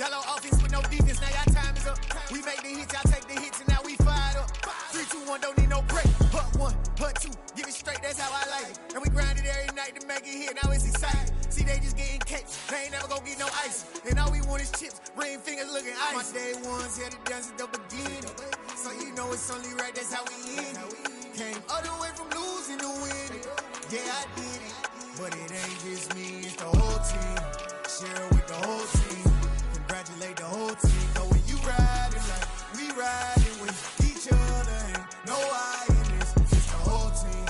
Y'all on offense with no defense, now y'all time is up. We make the hits, y'all take the hits, and now we fired up. 3, 2, 1, don't need no break. Hut 1, hut 2, give it straight, that's how I like it. And we grind it every night to make it here, now it's exciting. See, they just getting cakes, they ain't never gonna get no ice. And all we want is chips, ring fingers looking ice. My day ones here to dance at the beginning. So you know it's only right, that's how we end it. Came all the way from losing to winning. Yeah, I did it. But it ain't just me, it's the whole team. Share it with the whole team. Congratulate the whole team. Cause when you riding like we riding with each other, ain't no hiding this. It's the whole team.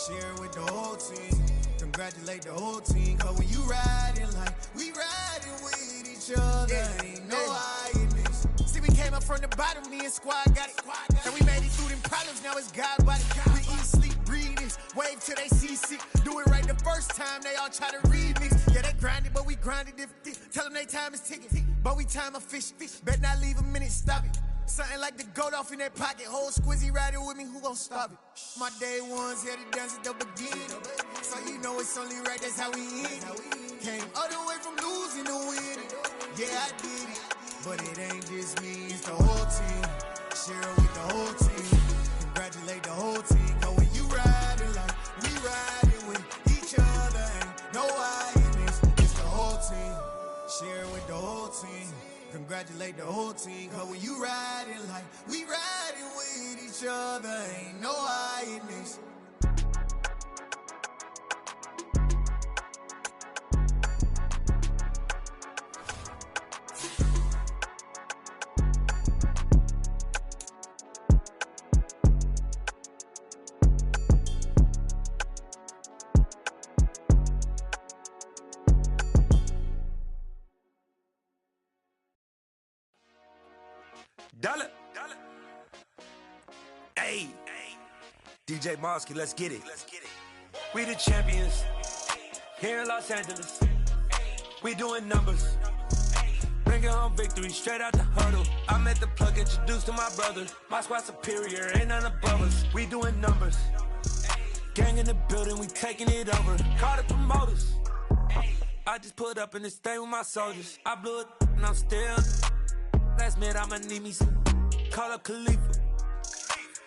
Share it with the whole team. Congratulate the whole team. Cause when you riding like we riding with each other, ain't no hiding this. See, we came up from the bottom, me and squad got it. And we made it through them problems, now it's God body. We eat, sleep, breathe this. Wave till they see sick. Do it right the first time, they all try to remix. Yeah, they grinded, but we grinded different. Tell them they time is ticking, but we time a fish. Bet not leave a minute, stop it. Something like the goat off in their pocket. Whole squizzy riding with me, who gon' stop it? My day ones here to dance at the beginning. So you know it's only right, that's how we end it. Came all the way from losing to winning. Yeah, I did it. But it ain't just me, it's the whole team. Share it with the whole team. Congratulate the whole team. Cause when you riding like we riding with each other, ain't no hiding this. It's the whole team. Share it with the whole team. Congratulate the whole team. Cause when you riding like we riding with each other, ain't no hiding this. Dollar. Hey. DJ Mosky, let's get it. We the champions here in Los Angeles. We doing numbers. Bringing home victory straight out the huddle. I met the plug, introduced to my brother. My squad superior, ain't none above us. We doing numbers. Gang in the building, we taking it over. Call the promoters. I just put up in this thing with my soldiers. I blew it and I'm still. Last minute, I'ma need me some. Call up Khalifa.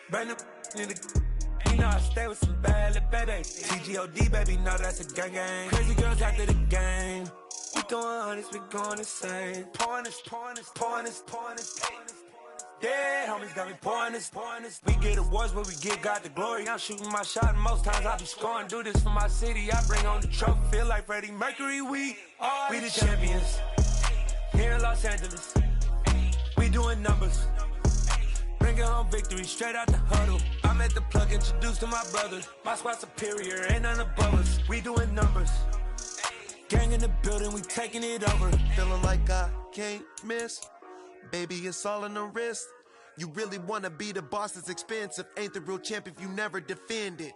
Bring them in the. You know I stay with some bad little baby. TGOD, baby, know that's a gang gang. Crazy girls after the game. We going honest, we going insane. Pointers. Yeah, homies got me pouring this. We get awards, but we get God the glory. I'm shooting my shot, and most times I be scoring. Do this for my city, I bring on the trophy. Feel like Freddie Mercury, we the champions. Here in Los Angeles, we doing numbers. Bringing home victory straight out the huddle. I'm at the plug, introduced to my brothers. My squad superior, ain't none above us. We doing numbers. Gang in the building, we taking it over. Feeling like I can't miss. Baby, it's all in the wrist. You really wanna be the boss, it's expensive. Ain't the real champ if you never defend it.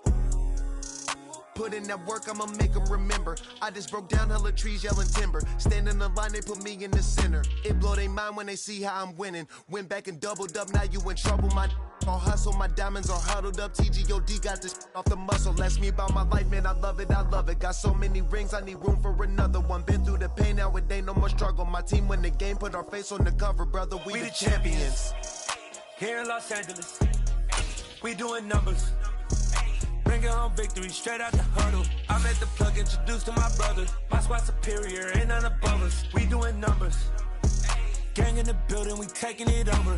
Put in that work, I'ma make them remember. I just broke down hella trees, yelling timber. Stand in the line, they put me in the center. It blow their mind when they see how I'm winning. Went back and doubled up, now you in trouble. My all hustle, my diamonds are huddled up. TGOD got this off the muscle. That's me about my life, man, I love it, I love it. Got so many rings, I need room for another one. Been through the pain, now it ain't no more struggle. My team win the game, put our face on the cover, brother. We the champions. Here in Los Angeles, we doing numbers. Bringing home victory straight out the huddle. I'm at the plug, introduced to my brothers. My squad superior, ain't none above us. We doing numbers. Gang in the building, we taking it over.